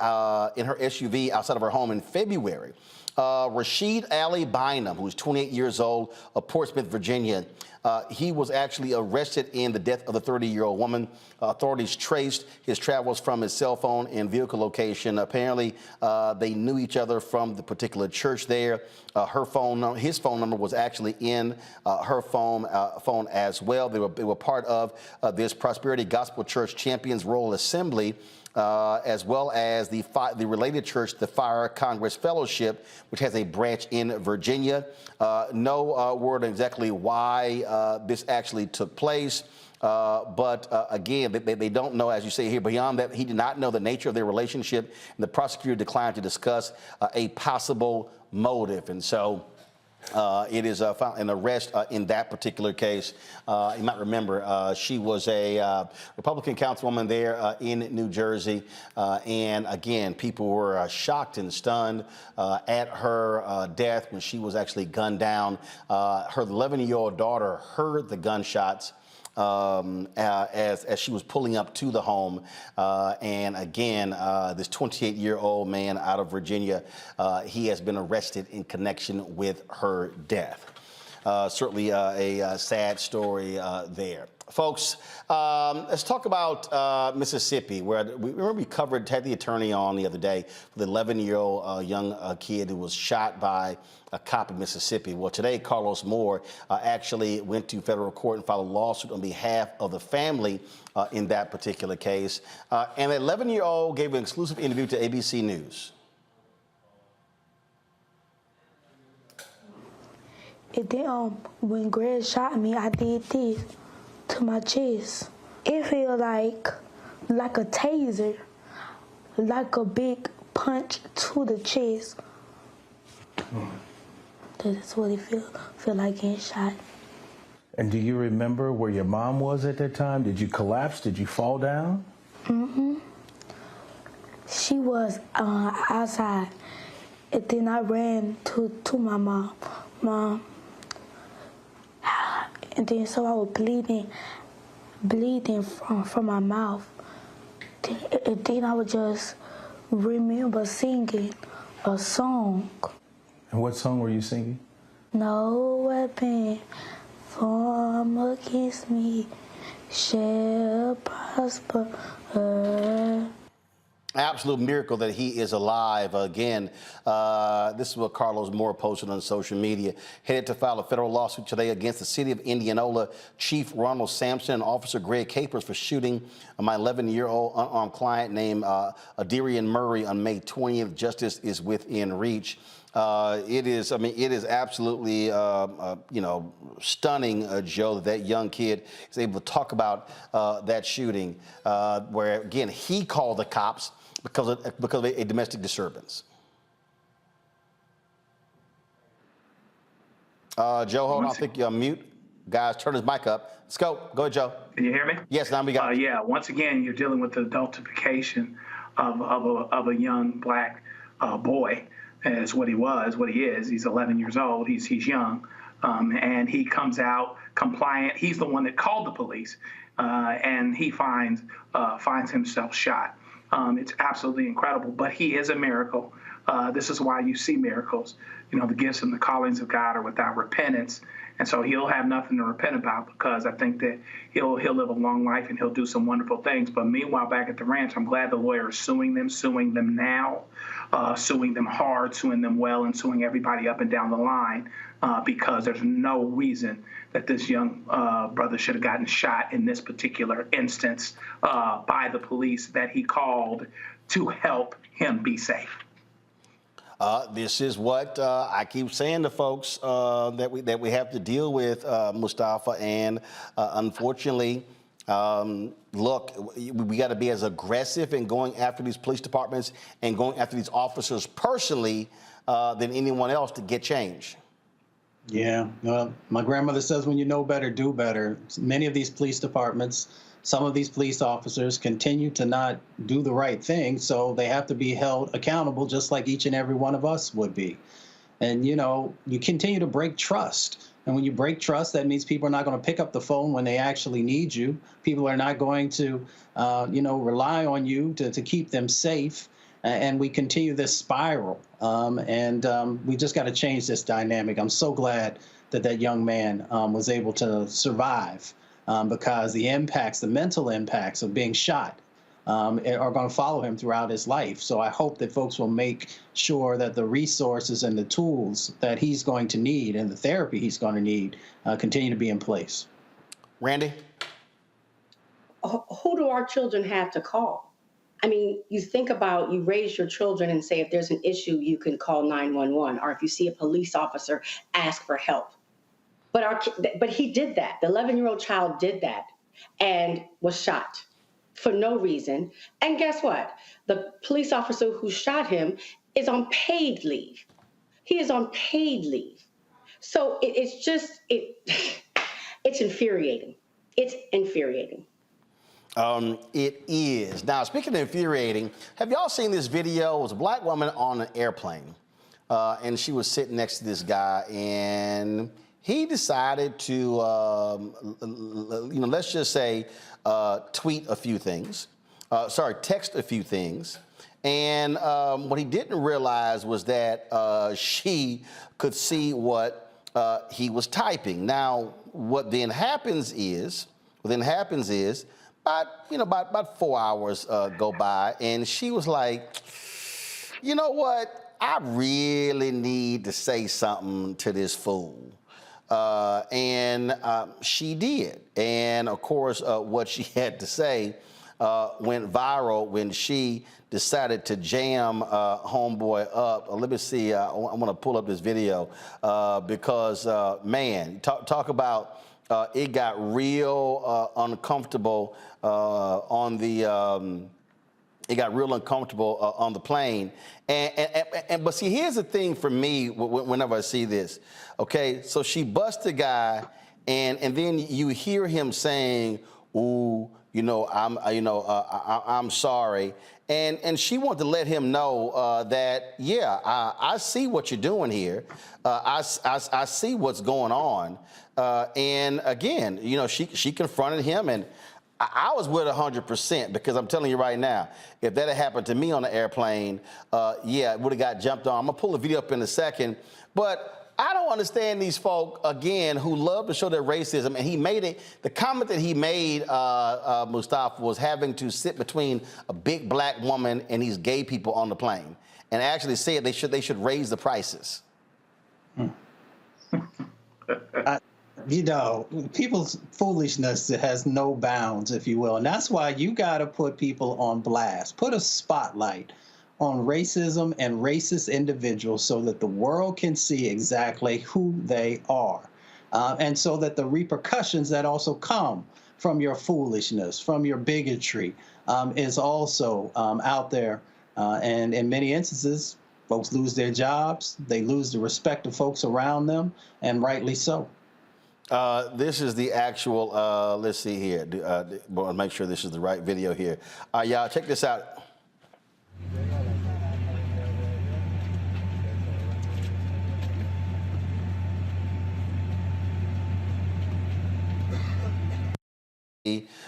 in her SUV outside of her home in February. Rashid Ali Bynum, who's 28 years old, of Portsmouth, Virginia, he was actually arrested in the death of the 30-year-old woman. Authorities traced his travels from his cell phone and vehicle location. Apparently, they knew each other from the particular church there. His phone number was actually in her phone as well. They were part of this Prosperity Gospel Church Champions Rural Assembly, as well as the related church, the Fire Congress Fellowship, which has a branch in Virginia. No word on exactly why this actually took place. But again, they don't know, as you say here, beyond that, he did not know the nature of their relationship, and the prosecutor declined to discuss a possible motive. And so it is an arrest in that particular case. You might remember she was a Republican councilwoman there in New Jersey. And again, people were shocked and stunned at her death when she was actually gunned down. Her 11-year-old daughter heard the gunshots as she was pulling up to the home. And again, this 28-year-old man out of Virginia, he has been arrested in connection with her death. Certainly a sad story there. Folks, let's talk about Mississippi, where we had the attorney on the other day with an 11-year-old young kid who was shot by a cop in Mississippi. Well, today, Carlos Moore actually went to federal court and filed a lawsuit on behalf of the family in that particular case. And the 11-year-old gave an exclusive interview to ABC News. And then when Greg shot me, I did this to my chest. It feels like a taser, like a big punch to the chest. That's what it feel like getting shot. And do you remember where your mom was at that time? Did you collapse? Did you fall down? Mm-hmm. She was outside. And then I ran to my mom. Mom, and then so I was bleeding from my mouth. And then I would just remember singing a song. And what song were you singing? No weapon formed against me shall prosper. Absolute miracle that he is alive. Again, this is what Carlos Moore posted on social media. Headed to file a federal lawsuit today against the city of Indianola Chief Ronald Sampson and Officer Greg Capers for shooting my 11-year-old unarmed client named Adirian Murray on May 20th. Justice is within reach. It is absolutely, stunning, Joe, that young kid is able to talk about that shooting, where, again, he called the cops because of a domestic disturbance. Joe, hold on, I think you're on mute. Guys, turn his mic up. Let's go. Go ahead, Joe. Can you hear me? Yes, now we got it. Yeah, once again, you're dealing with the adultification of a young black boy. Is what he was, what he is. He's 11 years old. He's young, and he comes out compliant. He's the one that called the police, and he finds himself shot. It's absolutely incredible, but he is a miracle. This is why you see miracles. The gifts and the callings of God are without repentance. And so he'll have nothing to repent about, because I think that he'll live a long life and he'll do some wonderful things. But meanwhile, back at the ranch, I'm glad the lawyer is suing them now, suing them hard, suing them well, and suing everybody up and down the line, because there's no reason that this young brother should have gotten shot in this particular instance by the police that he called to help him be safe. This is what I keep saying to folks that we have to deal with, Mustafa, and unfortunately, look, we got to be as aggressive in going after these police departments and going after these officers personally than anyone else to get change. Yeah, well, my grandmother says when you know better, do better. Many of these police departments, some of these police officers continue to not do the right thing, so they have to be held accountable just like each and every one of us would be. And, you continue to break trust. And when you break trust, that means people are not going to pick up the phone when they actually need you. People are not going to, rely on you to keep them safe. And we continue this spiral. We just got to change this dynamic. I'm so glad that young man was able to survive. Because the mental impacts of being shot are going to follow him throughout his life. So I hope that folks will make sure that the resources and the tools that he's going to need and the therapy he's going to need continue to be in place. Randy? Who do our children have to call? I mean, you think about, you raise your children and say, if there's an issue, you can call 911, or if you see a police officer, ask for help. But he did that. The 11-year-old child did that and was shot for no reason. And guess what? The police officer who shot him is on paid leave. He is on paid leave. So it's infuriating. It's infuriating. It is. Now, speaking of infuriating, have y'all seen this video? It was a black woman on an airplane, and she was sitting next to this guy, and he decided to, let's just say, tweet a few things. Text a few things. And what he didn't realize was that she could see what he was typing. Now, what then happens is, about 4 hours go by, and she was like, you know what? I really need to say something to this fool. And she did. And of course, what she had to say went viral when she decided to jam homeboy up. Let me see, I want to pull up this video because, man, talk about it got real uncomfortable on the it got real uncomfortable on the plane. But see, here's the thing for me whenever I see this. Okay, so she busts the guy, and then you hear him saying, "Ooh, I'm sorry," and she wanted to let him know that, yeah, I see what you're doing here. I see what's going on. And again, you know, she confronted him, and I was with 100% because I'm telling you right now, if that had happened to me on the airplane, yeah, it would have got jumped on. I'm gonna pull the video up in a second, but I don't understand these folk, again, who love to show their racism. And he made it, the comment that he made, Mustafa, was having to sit between a big black woman and these gay people on the plane, and actually said they should raise the prices. You know, people's foolishness has no bounds, if you will. And that's why you got to put people on blast, put a spotlight on racism and racist individuals so that the world can see exactly who they are. And so that the repercussions that also come from your foolishness, from your bigotry, is also out there. And in many instances, folks lose their jobs, they lose the respect of folks around them, and rightly so. This is the actual, let's see here. We'll make sure this is the right video here. Y'all, check this out.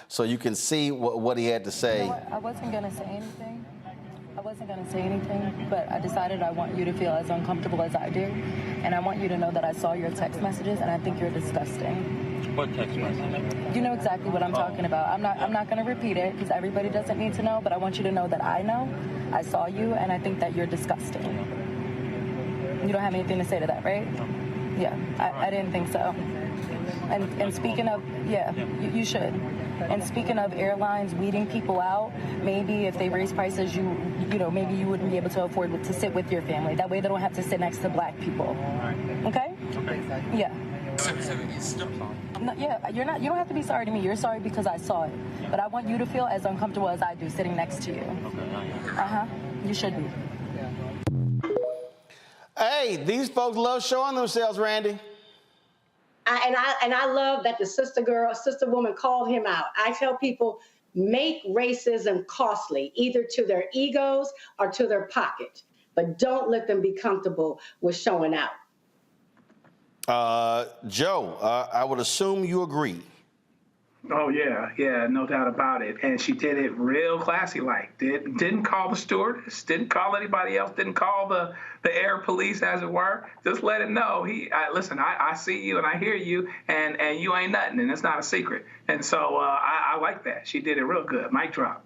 So you can see what he had to say. You know what? I wasn't going to say anything. But I decided I want you to feel as uncomfortable as I do. And I want you to know that I saw your text messages and I think you're disgusting. What text message? You know exactly what I'm talking about. I'm not going to repeat it because everybody doesn't need to know, but I want you to know that I know. I saw you and I think that you're disgusting. You don't have anything to say to that, right? Yeah, I didn't think so. And speaking of, yeah, you should. And speaking of airlines weeding people out, maybe if they raise prices, you know, maybe you wouldn't be able to afford to sit with your family. That way they don't have to sit next to black people. Okay? Okay. Yeah. No, yeah, you don't have to be sorry to me. You're sorry because I saw it. But I want you to feel as uncomfortable as I do sitting next to you. Uh-huh. You should be. Hey, these folks love showing themselves, Randy. And I love that the sister woman called him out. I tell people, make racism costly, either to their egos or to their pocket, but don't let them be comfortable with showing out. Joe, I would assume you agree. Oh, yeah, no doubt about it. And she did it real classy-like. Didn't call the stewardess, didn't call anybody else, didn't call the air police, as it were. Just let it know. Listen, I see you and I hear you, and you ain't nothing, and it's not a secret. And so I like that. She did it real good. Mic drop.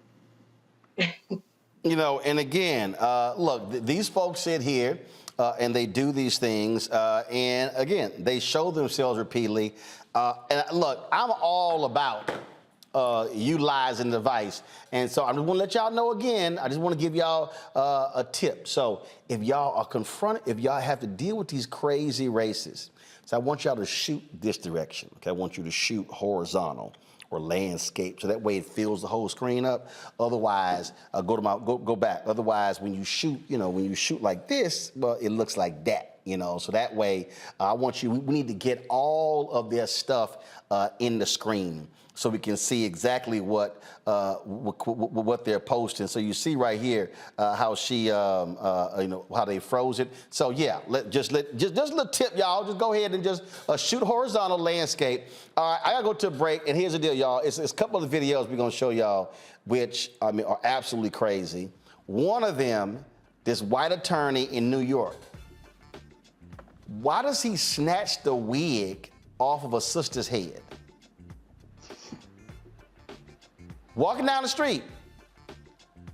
You know, and again, look, these folks sit here and they do these things, and again, they show themselves repeatedly. And look, I'm all about utilizing the device. And so I just want to let y'all know again, I just want to give y'all a tip. So if y'all are confronted, if y'all have to deal with these crazy racists, so I want y'all to shoot this direction. Okay, I want you to shoot horizontal or landscape, so that way it fills the whole screen up. Otherwise, go back. Otherwise, when you shoot, you know, when you shoot like this, well, it looks like that. You know, so that way, we need to get all of their stuff in the screen so we can see exactly what they're posting. So you see right here how she, you know, how they froze it. So yeah, just a little tip, y'all. Just go ahead and just shoot horizontal landscape. All right, I gotta go to a break, and here's the deal, y'all. It's a couple of videos we're gonna show y'all, which I mean are absolutely crazy. One of them, this white attorney in New York. Why does he snatch the wig off of a sister's head? Walking down the street,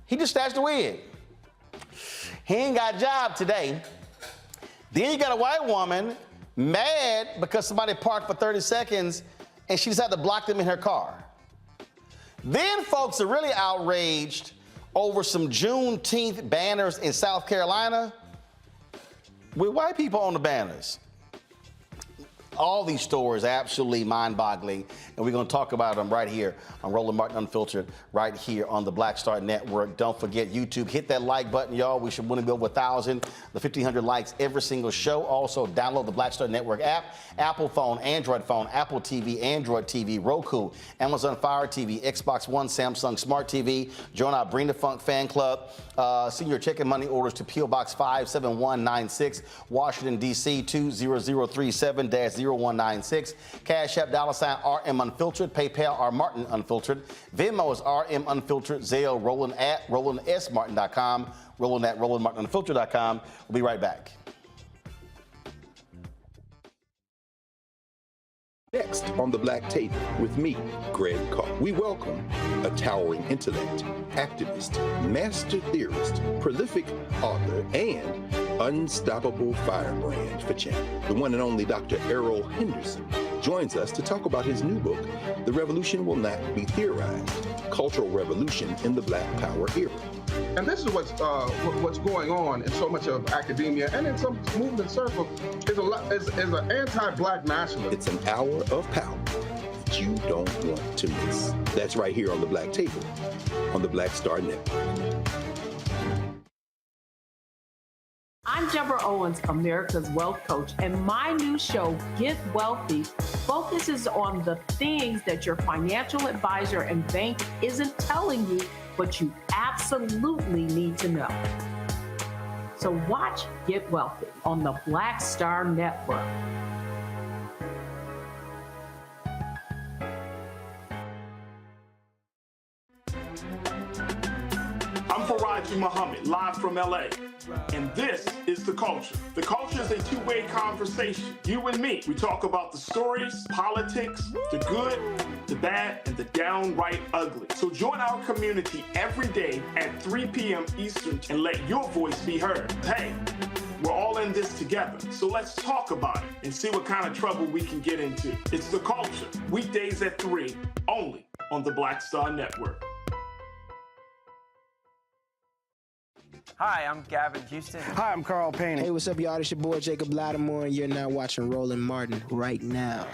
he just snatched the wig. He ain't got a job today. Then you got a white woman mad because somebody parked for 30 seconds and she decided to block them in her car. Then folks are really outraged over some Juneteenth banners in South Carolina with white people on the banners. All these stories absolutely mind-boggling, and we're going to talk about them right here on Roland Martin Unfiltered, right here on the Black Star Network. Don't forget YouTube. Hit that like button, y'all. We should want to go over 1,000, the 1,500 likes every single show. Also, download the Black Star Network app, Apple phone, Android phone, Apple TV, Android TV, Roku, Amazon Fire TV, Xbox One, Samsung Smart TV. Join our Bring the Funk fan club. Send your check and money orders to P.O. Box 57196, Washington, D.C. 20037-0196. Cash App $RM Unfiltered. PayPal R Martin Unfiltered. Venmo is RM Unfiltered. Zelle Roland at RolandSMartin.com. Roland at RolandMartinUnfiltered.com. We'll be right back. Next on the Black Table with me, Greg Carr. We welcome a towering intellect, activist, master theorist, prolific author, and unstoppable firebrand for change. The one and only Dr. Errol Henderson joins us to talk about his new book, The Revolution Will Not Be Theorized, Cultural Revolution in the Black Power Era. And this is what's going on in so much of academia and in some movement circles is an anti-Black nationalism. It's an hour of power that you don't want to miss. That's right here on the Black Table on the Black Star Network. I'm Deborah Owens, America's Wealth Coach, and my new show, Get Wealthy, focuses on the things that your financial advisor and bank isn't telling you, but you absolutely need to know. So watch Get Wealthy on the Black Star Network. I'm Faraji Muhammad, live from LA. And this is The Culture. The Culture is a two-way conversation. You and me. We talk about the stories, politics, the good, the bad, and the downright ugly. So join our community every day at 3 p.m. Eastern and let your voice be heard. Hey, we're all in this together. So let's talk about it and see what kind of trouble we can get into. It's The Culture. Weekdays at 3, only on the Black Star Network. Hi, I'm Gavin Houston. Hi, I'm Carl Payne. Hey, what's up, y'all? It's your boy, Jacob Lattimore, and you're now watching Roland Martin right now.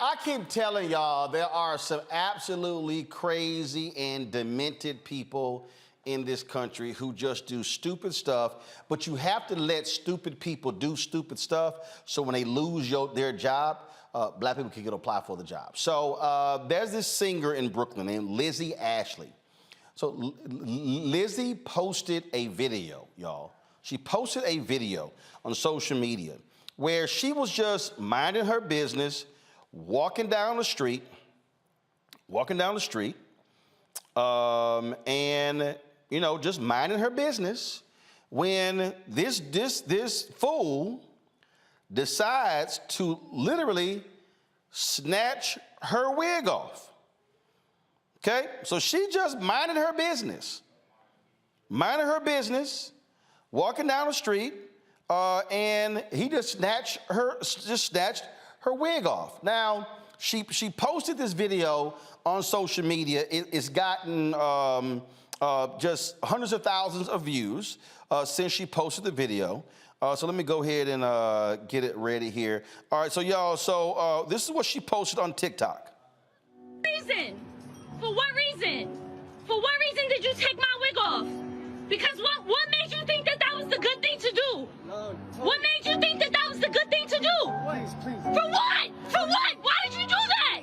I keep telling y'all there are some absolutely crazy and demented people in this country who just do stupid stuff, but you have to let stupid people do stupid stuff so when they lose their job, Black people can apply for the job. So there's this singer in Brooklyn named Lizzie Ashley. So Lizzie posted a video, y'all. She posted a video on social media where she was just minding her business, walking down the street, and just minding her business, when this fool decides to literally snatch her wig off. Okay, so she just minded her business, walking down the street, and he just snatched her wig off. Now, she posted this video on social media. It's gotten just hundreds of thousands of views since she posted the video. So let me go ahead and get it ready here. All right, so y'all, this is what she posted on TikTok. Reason? For what reason? For what reason did you take my wig off? Because what made you think that was the good thing to do? What made you think that was the good thing to do? Please. For what? For what? Why did you do that?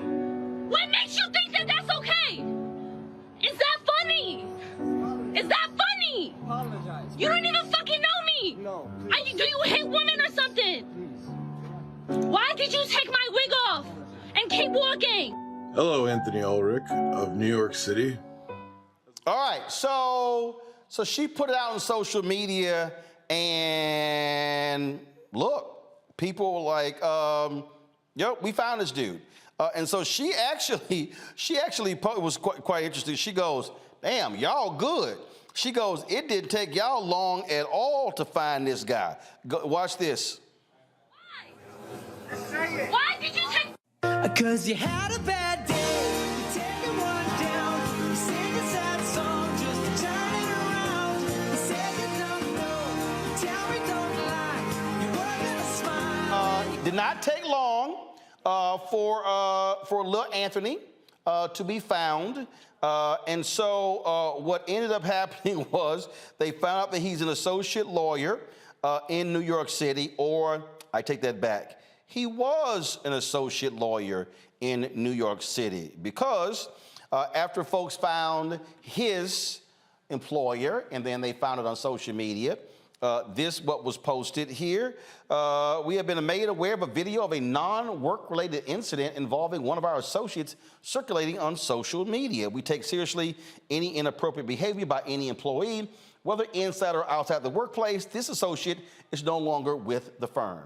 What makes you think that that's okay? In looking. Hello, Anthony Ulrich of New York City. All right, so she put it out on social media, and look, people were like, yo, we found this dude. And so she actually it was quite interesting. She goes, damn, y'all good. She goes, it didn't take y'all long at all to find this guy. Watch this. Why did you take? Cause you had a bad day. You're taking one down. You sing a sad song just to turn it around. You said you don't know. Tell me don't lie. You were gonna smile. Did not take long for little Anthony to be found. And so what ended up happening was they found out that he's an associate lawyer in New York City, or I take that back. He was an associate lawyer in New York City because after folks found his employer and then they found it on social media, this what was posted here. We have been made aware of a video of a non-work related incident involving one of our associates circulating on social media. We take seriously any inappropriate behavior by any employee, whether inside or outside the workplace. This associate is no longer with the firm.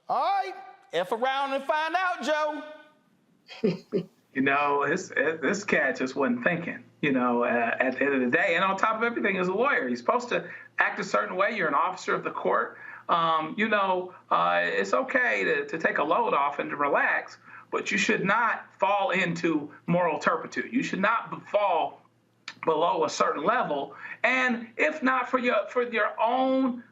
All right, F around and find out, Joe. You know, this cat just wasn't thinking, you know, at the end of the day. And on top of everything, as a lawyer, he's supposed to act a certain way. You're an officer of the court. You know, it's okay to take a load off and to relax, but you should not fall into moral turpitude. You should not fall below a certain level. And if not for your own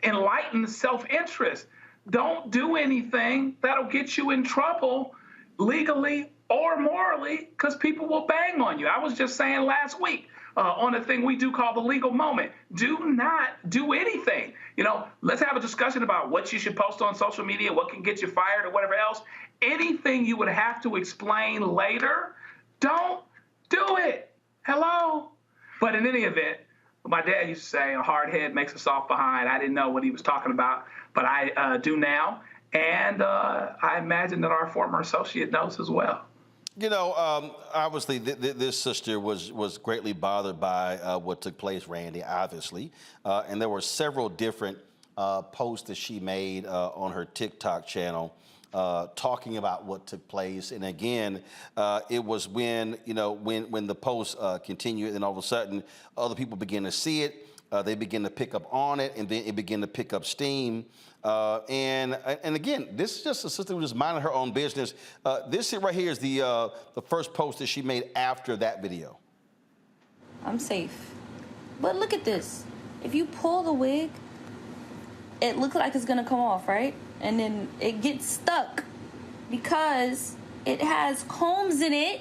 enlightened self-interest, don't do anything that'll get you in trouble legally or morally, because people will bang on you. I was just saying last week on a thing we do call the legal moment, do not do anything. You know, let's have a discussion about what you should post on social media, what can get you fired or whatever else. Anything you would have to explain later, don't do it. Hello? But in any event, my dad used to say, a hard head makes a soft behind. I didn't know what he was talking about, but I do now. And I imagine that our former associate knows as well. You know, obviously, this sister was greatly bothered by what took place, Randy, obviously. And there were several different posts that she made on her TikTok channel talking about what took place. And again, it was when, you know, when the post continued, and all of a sudden, other people begin to see it. They begin to pick up on it, and then it began to pick up steam. And again, this is just a sister who was minding her own business. This right here is the first post that she made after that video. I'm safe. But look at this. If you pull the wig, it looks like it's gonna come off, right? And then it gets stuck because it has combs in it.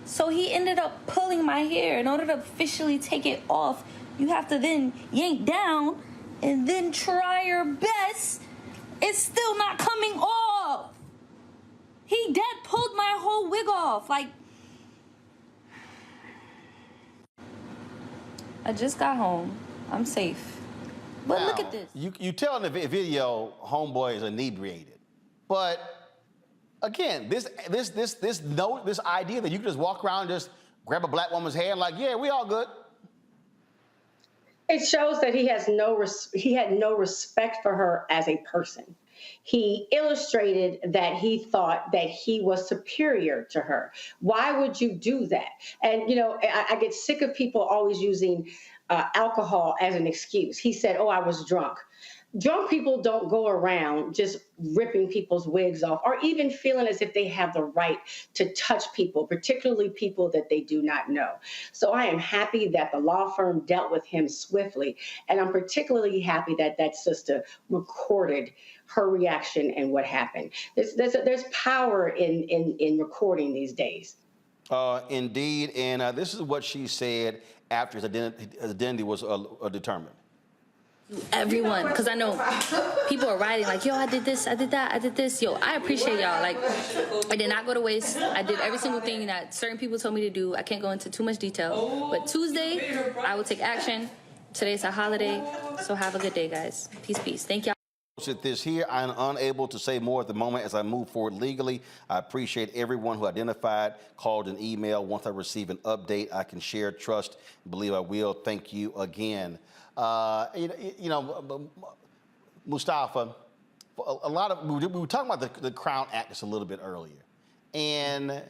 So he ended up pulling my hair. In order to officially take it off, you have to then yank down and then try your best. It's still not coming off. He dead pulled my whole wig off. Like, I just got home. I'm safe. But now, look at this. You tell in the video, homeboy is inebriated. But again, this idea that you can just walk around and just grab a black woman's hair and like, yeah, we all good. It shows that he had no respect for her as a person. He illustrated that he thought that he was superior to her. Why would you do that? And, you know, I get sick of people always using alcohol as an excuse. He said, oh, I was drunk. Drunk people don't go around just ripping people's wigs off or even feeling as if they have the right to touch people, particularly people that they do not know. So I am happy that the law firm dealt with him swiftly. And I'm particularly happy that that sister recorded her reaction and what happened. There's power in recording these days. Indeed. And this is what she said after his identity was determined. Everyone, because I know people are writing like, yo, I did this, I did that, I did this. Yo, I appreciate y'all. Like, I did not go to waste. I did every single thing that certain people told me to do. I can't go into too much detail. But Tuesday, I will take action. Today's a holiday, so have a good day, guys. Peace, peace. Thank y'all. At this here, I am unable to say more at the moment as I move forward legally. I appreciate everyone who identified, called, and emailed. Once I receive an update, I can share, trust, and believe I will. Thank you again. Mustafa, a lot of we were talking about the Crown Act just a little bit earlier, and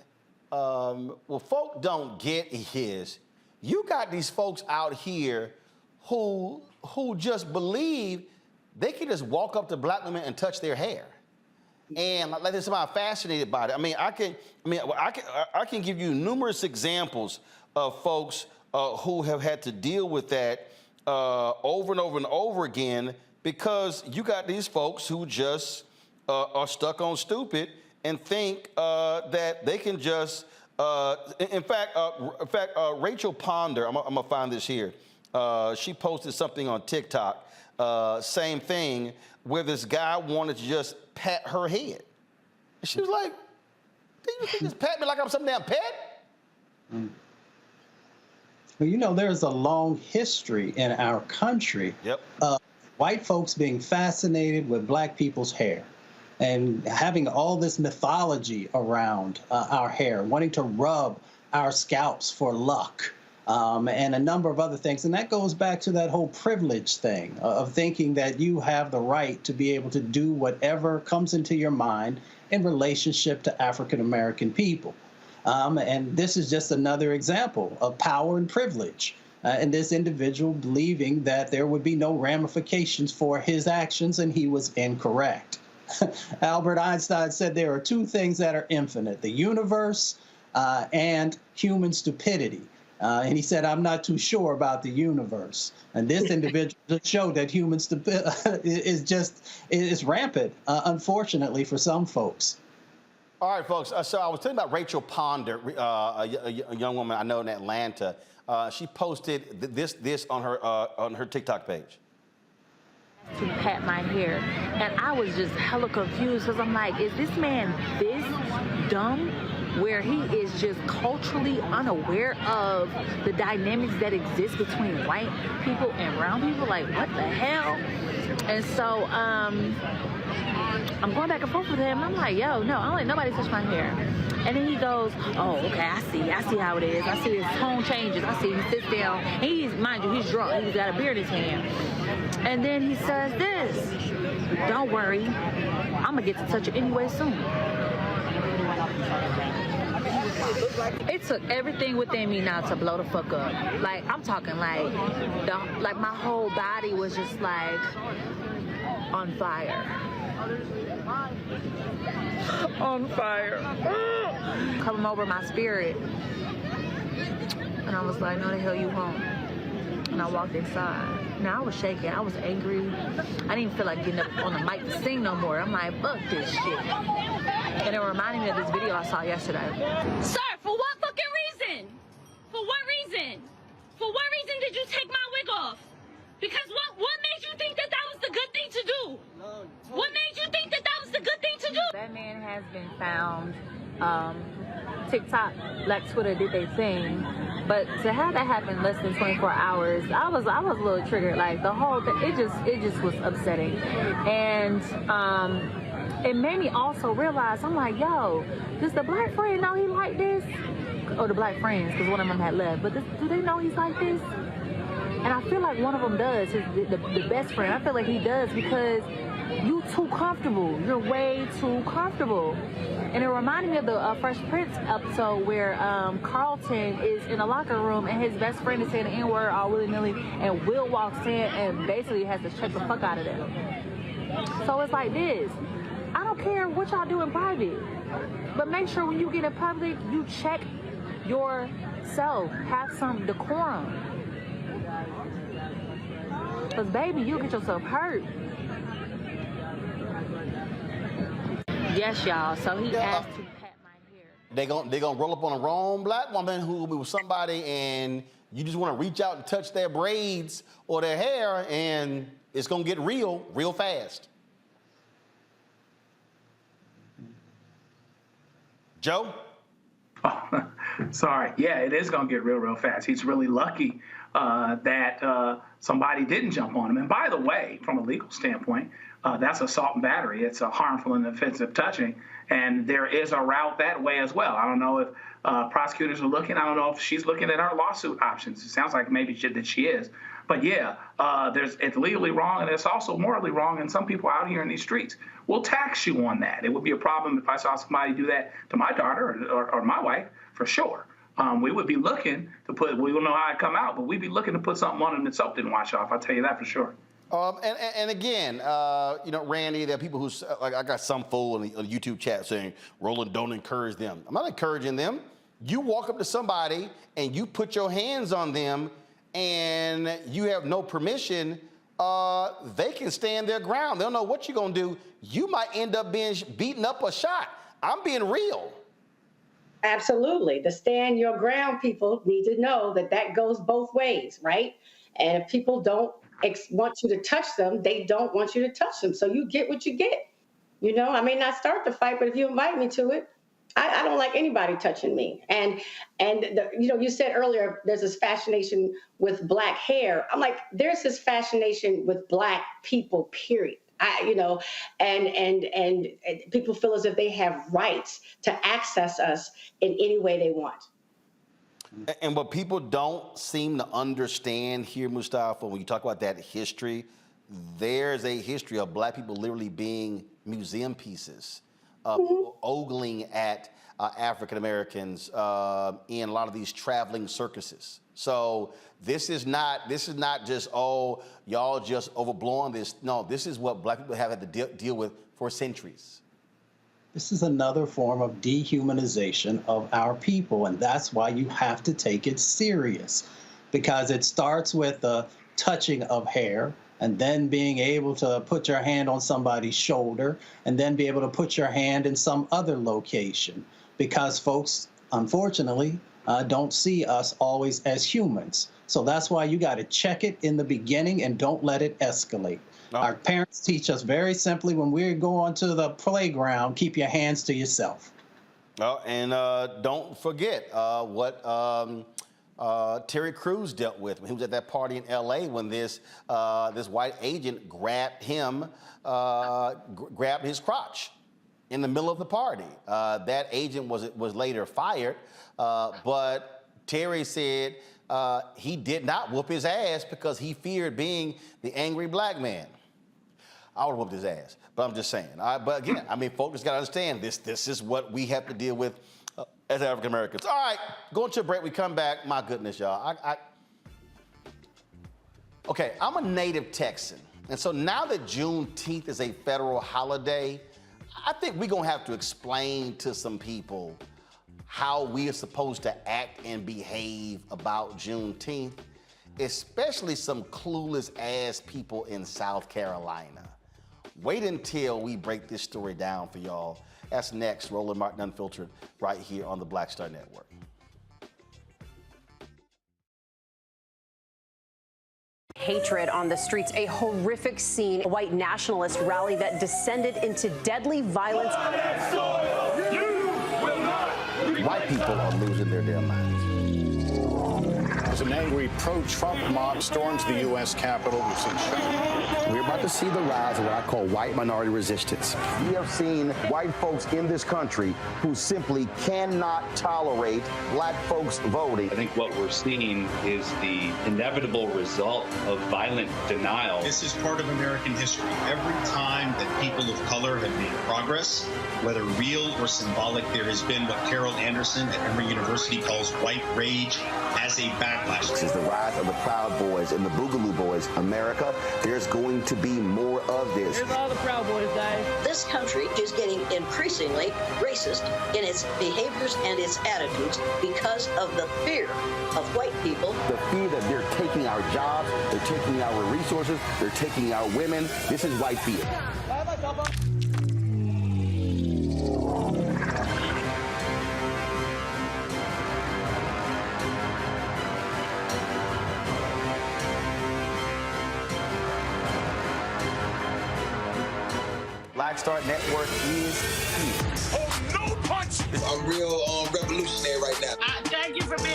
what folk don't get is you got these folks out here who just believe they can just walk up to black women and touch their hair. And like this, I'm fascinated by it. I can give you numerous examples of folks who have had to deal with that over and over and over again, because you got these folks who just are stuck on stupid and think that they can just. In fact, Rachel Ponder, I'm gonna find this here. She posted something on TikTok. Same thing, where this guy wanted to just pat her head. And she was like, "Do you think just pat me like I'm some damn pet?" Well, you know, there's a long history in our country of white folks being fascinated with black people's hair and having all this mythology around our hair, wanting to rub our scalps for luck. And a number of other things. And that goes back to that whole privilege thing of thinking that you have the right to be able to do whatever comes into your mind in relationship to African-American people. And this is just another example of power and privilege. And this individual believing that there would be no ramifications for his actions, and he was incorrect. Albert Einstein said there are two things that are infinite: the universe and human stupidity. And he said, I'm not too sure about the universe. And this individual just showed that human stupidity is rampant, unfortunately, for some folks. All right, folks. So I was telling about Rachel Ponder, a young woman I know in Atlanta. She posted this on her TikTok page. To pat my hair, and I was just hella confused because I'm like, is this man this dumb, where he is just culturally unaware of the dynamics that exist between white people and brown people? Like, what the hell? And so I'm going back and forth with him. I'm like, yo, no, I don't let nobody touch my hair. And then he goes, oh, okay, I see how it is. I see his tone changes. I see he sits down. Mind you, he's drunk. He's got a beer in his hand. And then he says this: don't worry, I'm gonna get to touch it anyway soon. It took everything within me now to blow the fuck up. Like, I'm talking like my whole body was just like on fire. On fire. Coming over my spirit. And I was like, no, the hell you won't. And I walked inside. Now, I was shaking. I was angry. I didn't feel like getting up on the mic to sing no more. I'm like, fuck this shit. And it reminded me of this video I saw yesterday. Sir, for what fucking reason? For what reason? For what reason did you take my wig off? Because what made you think that was the good thing to do? What made you think that was the good thing to do? That man has been found. TikTok, Black Twitter did their thing. But to have that happen less than 24 hours, I was a little triggered. Like, the whole thing, it just was upsetting. And it made me also realize, I'm like, yo, does the black friend know he like this? Or the black friends, because one of them had left. But do they know he's like this? And I feel like one of them does, the best friend. I feel like he does, because you too comfortable. You're way too comfortable. And it reminded me of the Fresh Prince episode where Carlton is in a locker room and his best friend is saying the N-word all willy-nilly, and Will walks in and basically has to check the fuck out of them. So it's like this. I don't care what y'all do in private, but make sure when you get in public, you check yourself. Have some decorum. Because, baby, you'll get yourself hurt. Yes, y'all. So he asked to pat my hair. They gonna roll up on a wrong black woman who will be with somebody, and you just want to reach out and touch their braids or their hair, and it's gonna get real fast. Oh, Sorry. Yeah, it is going to get real fast. He's really lucky that somebody didn't jump on him. And by the way, from a legal standpoint, that's assault and battery. It's a harmful and offensive touching. And there is a route that way as well. I don't know if prosecutors are looking. I don't know if she's looking at our lawsuit options. It sounds like maybe that she is. But yeah, it's legally wrong, and it's also morally wrong. And some people out here in these streets will tax you on that. It would be a problem if I saw somebody do that to my daughter or my wife, for sure. We would be looking to put, we don't know how it come out, but we'd be looking to put something on them that soap didn't wash off. I'll tell you that for sure. And again, Randy, there are people who, like, I got some fool in the YouTube chat saying, Roland, don't encourage them. I'm not encouraging them. You walk up to somebody and you put your hands on them and you have no permission, they can stand their ground. They don't know what you're going to do. You might end up being beaten up or shot. I'm being real. Absolutely. The stand your ground people need to know that goes both ways, right? And if people don't want you to touch them, they don't want you to touch them. So you get what you get. I may not start the fight, but if you invite me to it, I don't like anybody touching me. And you said earlier, there's this fascination with black hair. I'm like, there's this fascination with black people, period. And people feel as if they have rights to access us in any way they want. And what people don't seem to understand here, Mustafa, when you talk about that history, there's a history of black people literally being museum pieces, ogling at African Americans in a lot of these traveling circuses. So this is not just, oh, y'all just overblowing this. No, this is what black people have had to deal with for centuries. This is another form of dehumanization of our people, and that's why you have to take it serious, because it starts with the touching of hair, and then being able to put your hand on somebody's shoulder, and then be able to put your hand in some other location, because folks, unfortunately, don't see us always as humans. So that's why you got to check it in the beginning and don't let it escalate. No. Our parents teach us very simply, when we go onto the playground, keep your hands to yourself. And don't forget what Terry Crews dealt with when he was at that party in L.A. when this white agent grabbed him, grabbed his crotch in the middle of the party. That agent was later fired, but Terry said he did not whoop his ass because he feared being the angry black man. I would have whooped his ass, but I'm just saying. But again, folks just got to understand this is what we have to deal with as African Americans. All right, going to a break. We come back. My goodness, y'all. Okay, I'm a native Texan, and so now that Juneteenth is a federal holiday, I think we're gonna have to explain to some people how we are supposed to act and behave about Juneteenth, especially some clueless ass people in South Carolina. Wait until we break this story down for y'all. That's next. Roland Martin Unfiltered, right here on the Black Star Network. Hatred on the streets, a horrific scene, a white nationalist rally that descended into deadly violence. White people are losing their damn minds. As an angry pro-Trump mob storms the U.S. Capitol, we've seen We're about to see the rise of what I call white minority resistance. We have seen white folks in this country who simply cannot tolerate black folks voting. I think what we're seeing is the inevitable result of violent denial. This is part of American history. Every time that people of color have made progress, whether real or symbolic, there has been what Carol Anderson at Emory University calls white rage as a backlash. This is the rise of the Proud Boys and the Boogaloo Boys. America, there's going to be more of this. Here's all the Proud Boys, guys. This country is getting increasingly racist in its behaviors and its attitudes because of the fear of white people. The fear that they're taking our jobs, they're taking our resources, they're taking our women. This is white fear. Black Star Network is here. Oh, no punch! I'm real revolutionary right now.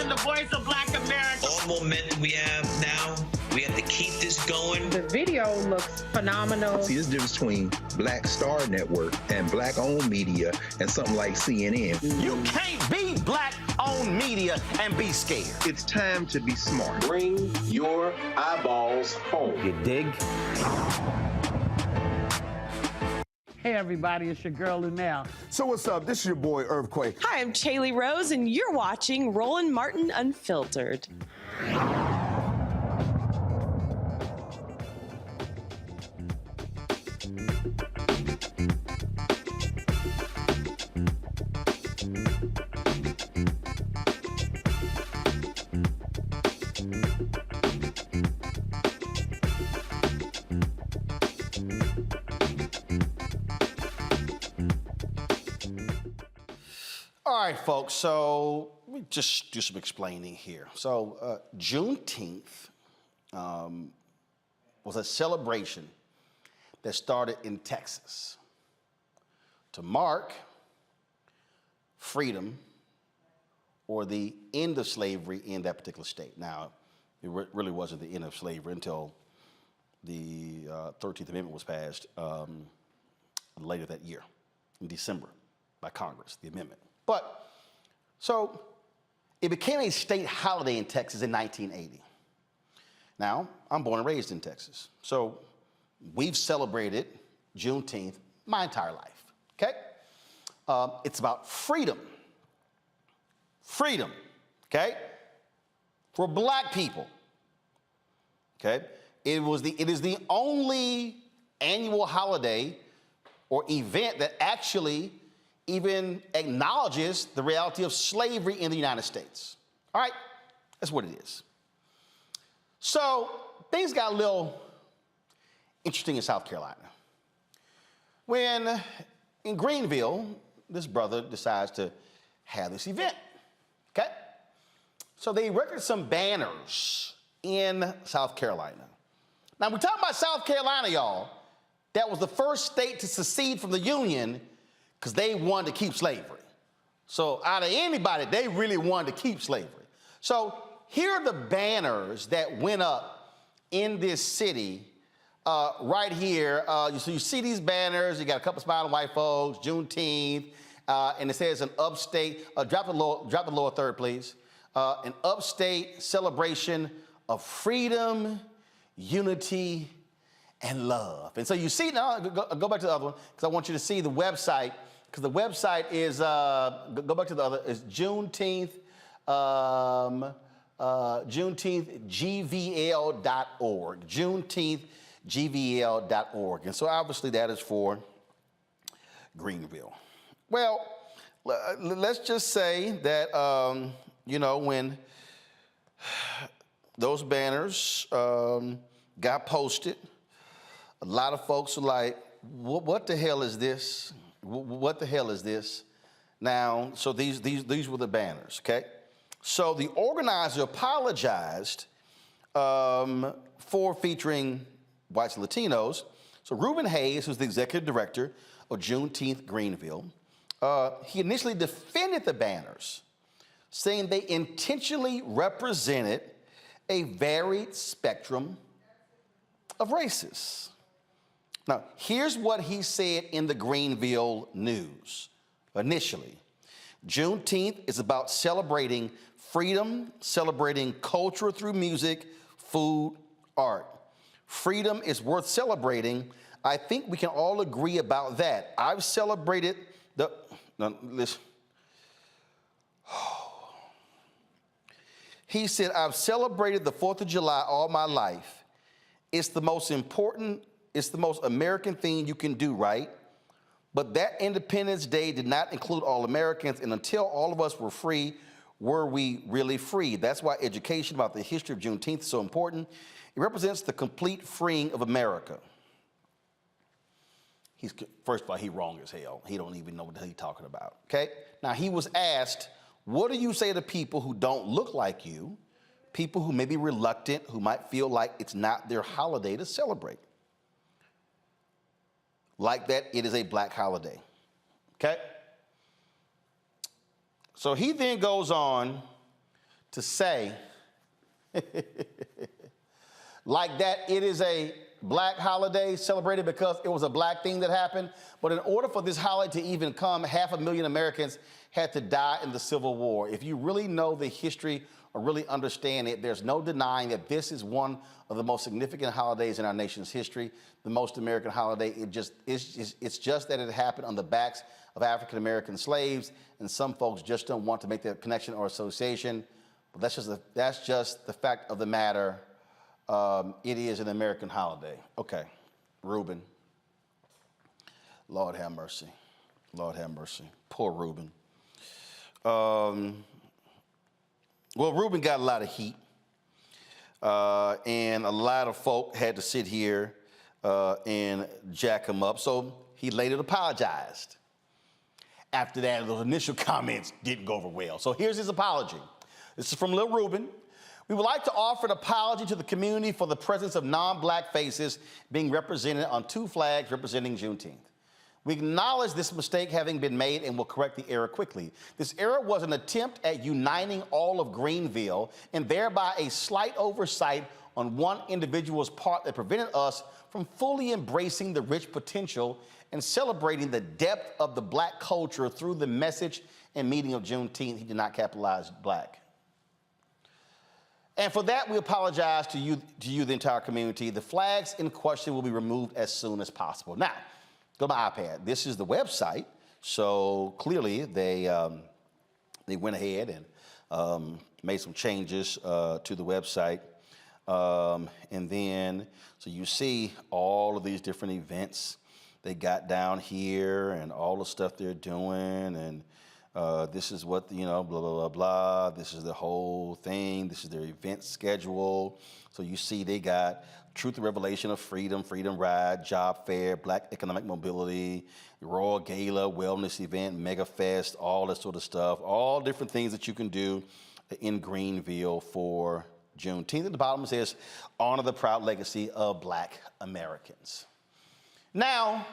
the voice of Black America. All momentum we have now, we have to keep this going. The video looks phenomenal. See, there's a difference between Black Star Network and Black-owned media and something like CNN. You can't be Black-owned media and be scared. It's time to be smart. Bring your eyeballs home. You dig? Hey everybody, it's your girl Lunel. So what's up? This is your boy Earthquake. Hi, I'm Chaley Rose, and you're watching Roland Martin Unfiltered. All right, folks, so let me just do some explaining here. So Juneteenth was a celebration that started in Texas to mark freedom or the end of slavery in that particular state. Now, it really wasn't the end of slavery until the 13th Amendment was passed later that year, in December, by Congress, the amendment. But, so, it became a state holiday in Texas in 1980. Now, I'm born and raised in Texas, so we've celebrated Juneteenth my entire life, okay? It's about freedom. Freedom, okay? For Black people, okay? It is the only annual holiday or event that actually even acknowledges the reality of slavery in the United States. All right, that's what it is. So things got a little interesting in South Carolina. When in Greenville, this brother decides to have this event, okay? So they erected some banners in South Carolina. Now we're talking about South Carolina, y'all. That was the first state to secede from the Union because they wanted to keep slavery. So out of anybody, they really wanted to keep slavery. So here are the banners that went up in this city right here. So you see these banners, you got a couple smiling white folks, Juneteenth, and it says an upstate, drop the lower third, please. An upstate celebration of freedom, unity, and love. And so you see, now go back to the other one, because I want you to see the website, because the website is, go back to the other, it's Juneteenth, JuneteenthGVL.org, JuneteenthGVL.org. And so obviously that is for Greenville. Well, let's just say that, you know, when those banners got posted, a lot of folks are like, what the hell is this? What the hell is this? Now, so these were the banners, okay? So the organizer apologized for featuring whites and Latinos. So Reuben Hayes, who's the executive director of Juneteenth Greenville, he initially defended the banners, saying they intentionally represented a varied spectrum of races. Now, here's what he said in the Greenville News initially. Juneteenth is about celebrating freedom, celebrating culture through music, food, art. Freedom is worth celebrating. I think we can all agree about that. I've celebrated the, now listen. He said, I've celebrated the 4th of July all my life. It's the most important, it's the most American thing you can do, right? But that Independence Day did not include all Americans, and until all of us were free, were we really free? That's why education about the history of Juneteenth is so important. It represents the complete freeing of America. First of all, he's wrong as hell. He don't even know what he's talking about, okay? Now, he was asked, what do you say to people who don't look like you, people who may be reluctant, who might feel like it's not their holiday to celebrate? Like that it is a Black holiday, okay? So he then goes on to say like that it is a black holiday celebrated because it was a black thing that happened. But in order for this holiday to even come, 500,000 Americans had to die in the Civil War. If you really know the history or really understand it, there's no denying that this is one of the most significant holidays in our nation's history, the most American holiday. It's just that it happened on the backs of African-American slaves, and some folks just don't want to make that connection or association. But that's just the fact of the matter. It is an American holiday. Okay, Reuben. Lord have mercy. Lord have mercy. Poor Reuben. Well, Reuben got a lot of heat, and a lot of folk had to sit here and jack him up. So he later apologized. After that, those initial comments didn't go over well. So here's his apology. This is from Lil Reuben. We would like to offer an apology to the community for the presence of non-black faces being represented on 2 flags representing Juneteenth. We acknowledge this mistake having been made and will correct the error quickly. This error was an attempt at uniting all of Greenville and thereby a slight oversight on one individual's part that prevented us from fully embracing the rich potential and celebrating the depth of the black culture through the message and meaning of Juneteenth. He did not capitalize black. And for that, we apologize to you, the entire community. The flags in question will be removed as soon as possible. Now, go to my iPad. This is the website. So clearly they went ahead and made some changes to the website. And then, so you see all of these different events they got down here and all the stuff they're doing. And this is what, blah, blah, blah, blah. This is the whole thing. This is their event schedule. So you see they got Truth and Revelation of Freedom, Freedom Ride, Job Fair, Black Economic Mobility, Royal Gala, Wellness Event, Mega Fest, all that sort of stuff. All different things that you can do in Greenville for Juneteenth. At the bottom it says, honor the proud legacy of Black Americans. Now,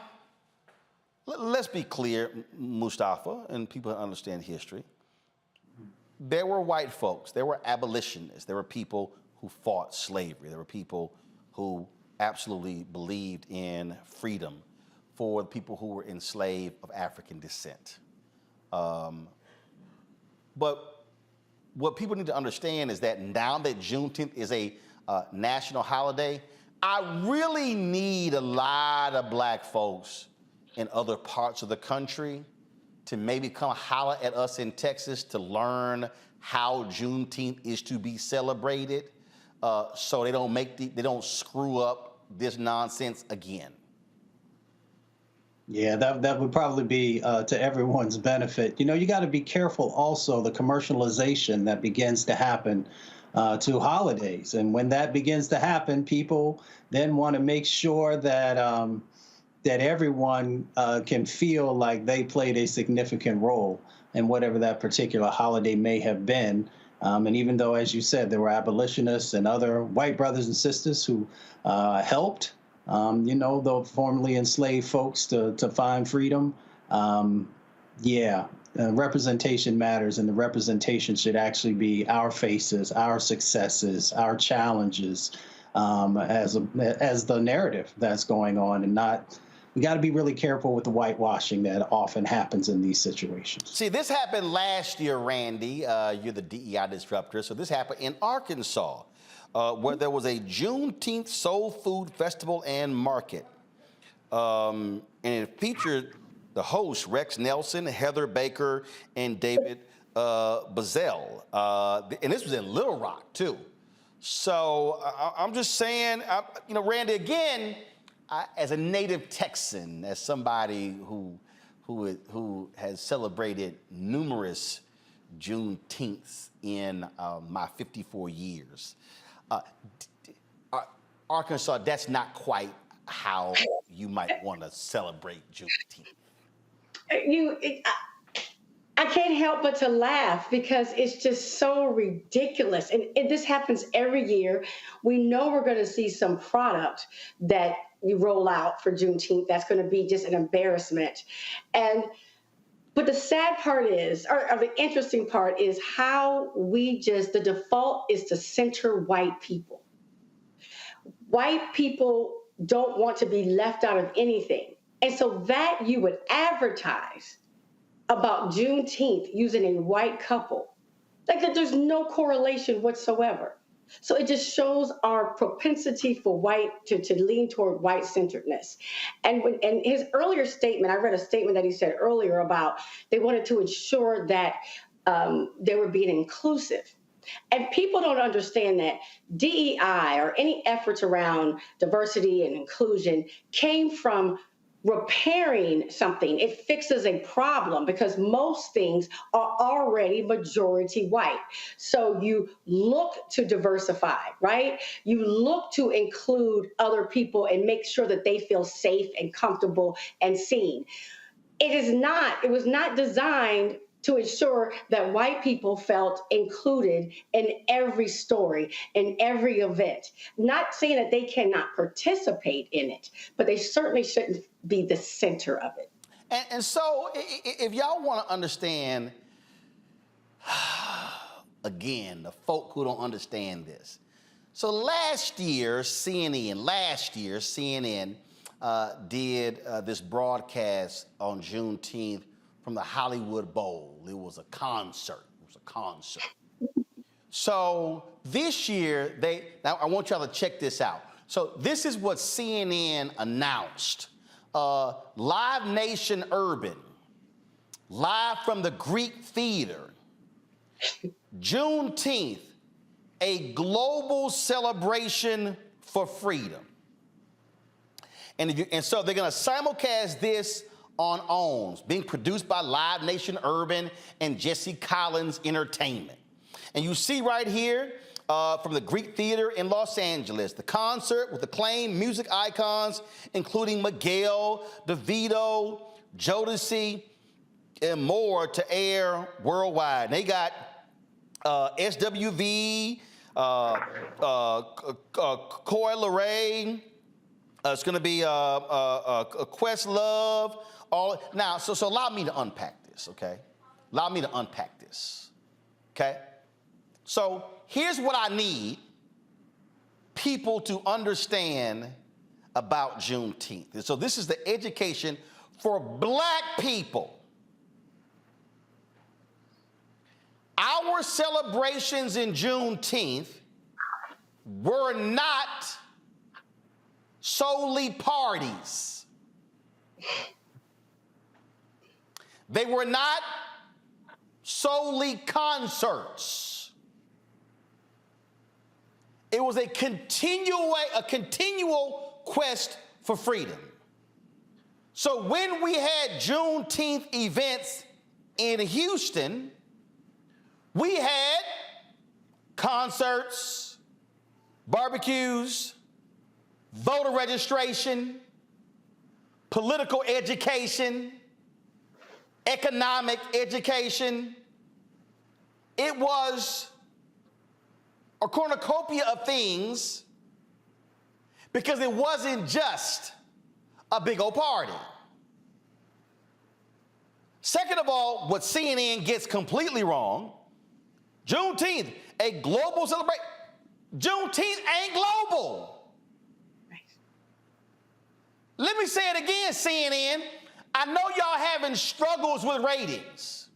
let's be clear, Mustafa, and people that understand history. There were white folks, there were abolitionists, there were people who fought slavery, there were people who absolutely believed in freedom for the people who were enslaved of African descent. But what people need to understand is that now that Juneteenth is a national holiday, I really need a lot of black folks in other parts of the country to maybe come holler at us in Texas to learn how Juneteenth is to be celebrated, so they don't screw up this nonsense again. Yeah, that would probably be to everyone's benefit. You got to be careful also the commercialization that begins to happen to holidays. And when that begins to happen, people then want to make sure that that everyone can feel like they played a significant role in whatever that particular holiday may have been. And even though, as you said, there were abolitionists and other white brothers and sisters who helped, the formerly enslaved folks to find freedom, representation matters, and the representation should actually be our faces, our successes, our challenges, as the narrative that's going on, and not. We got to be really careful with the whitewashing that often happens in these situations. See, this happened last year, Randy. You're the DEI disruptor. So this happened in Arkansas, where there was a Juneteenth Soul Food Festival and Market. And it featured the hosts, Rex Nelson, Heather Baker, and David Bazell. And this was in Little Rock, too. So I'm just saying, Randy, again, as a native Texan, as somebody who has celebrated numerous Juneteenths in my 54 years, Arkansas, that's not quite how you might want to celebrate Juneteenth. I can't help but to laugh because it's just so ridiculous. And this happens every year. We know we're going to see some product that you roll out for Juneteenth that's going to be just an embarrassment. And But the sad part is, or the interesting part is how the default is to center white people. White people don't want to be left out of anything. And so that you would advertise about Juneteenth using a white couple, like that there's no correlation whatsoever. So it just shows our propensity for to lean toward white-centeredness. And his earlier statement, I read a statement that he said earlier about they wanted to ensure that they were being inclusive. And people don't understand that DEI or any efforts around diversity and inclusion came from repairing something. It fixes a problem because most things are already majority white. So you look to diversify, right? You look to include other people and make sure that they feel safe and comfortable and seen. It was not designed to ensure that white people felt included in every story, in every event. Not saying that they cannot participate in it, but they certainly shouldn't be the center of it. And so if y'all want to understand, again, the folk who don't understand this. So last year, CNN did this broadcast on Juneteenth from the Hollywood Bowl. It was a concert. So this year, now I want y'all to check this out. So this is what CNN announced. Live Nation Urban, live from the Greek Theater, Juneteenth, a global celebration for freedom. And so they're gonna simulcast this on OWNs, being produced by Live Nation Urban and Jesse Collins Entertainment. And you see right here from the Greek Theater in Los Angeles, the concert with acclaimed music icons, including Miguel, DeVito, Jodeci, and more to air worldwide. They got SWV, Coy Leray, it's gonna be Questlove, now, so allow me to unpack this, okay? Okay? So here's what I need people to understand about Juneteenth. And so this is the education for black people. Our celebrations in Juneteenth were not solely parties. They were not solely concerts. It was a continual quest for freedom. So when we had Juneteenth events in Houston, we had concerts, barbecues, voter registration, political education, economic education. It was a cornucopia of things because it wasn't just a big old party. Second of all, what CNN gets completely wrong, Juneteenth, a global celebration. Juneteenth ain't global. Let me say it again, CNN. I know y'all having struggles with ratings,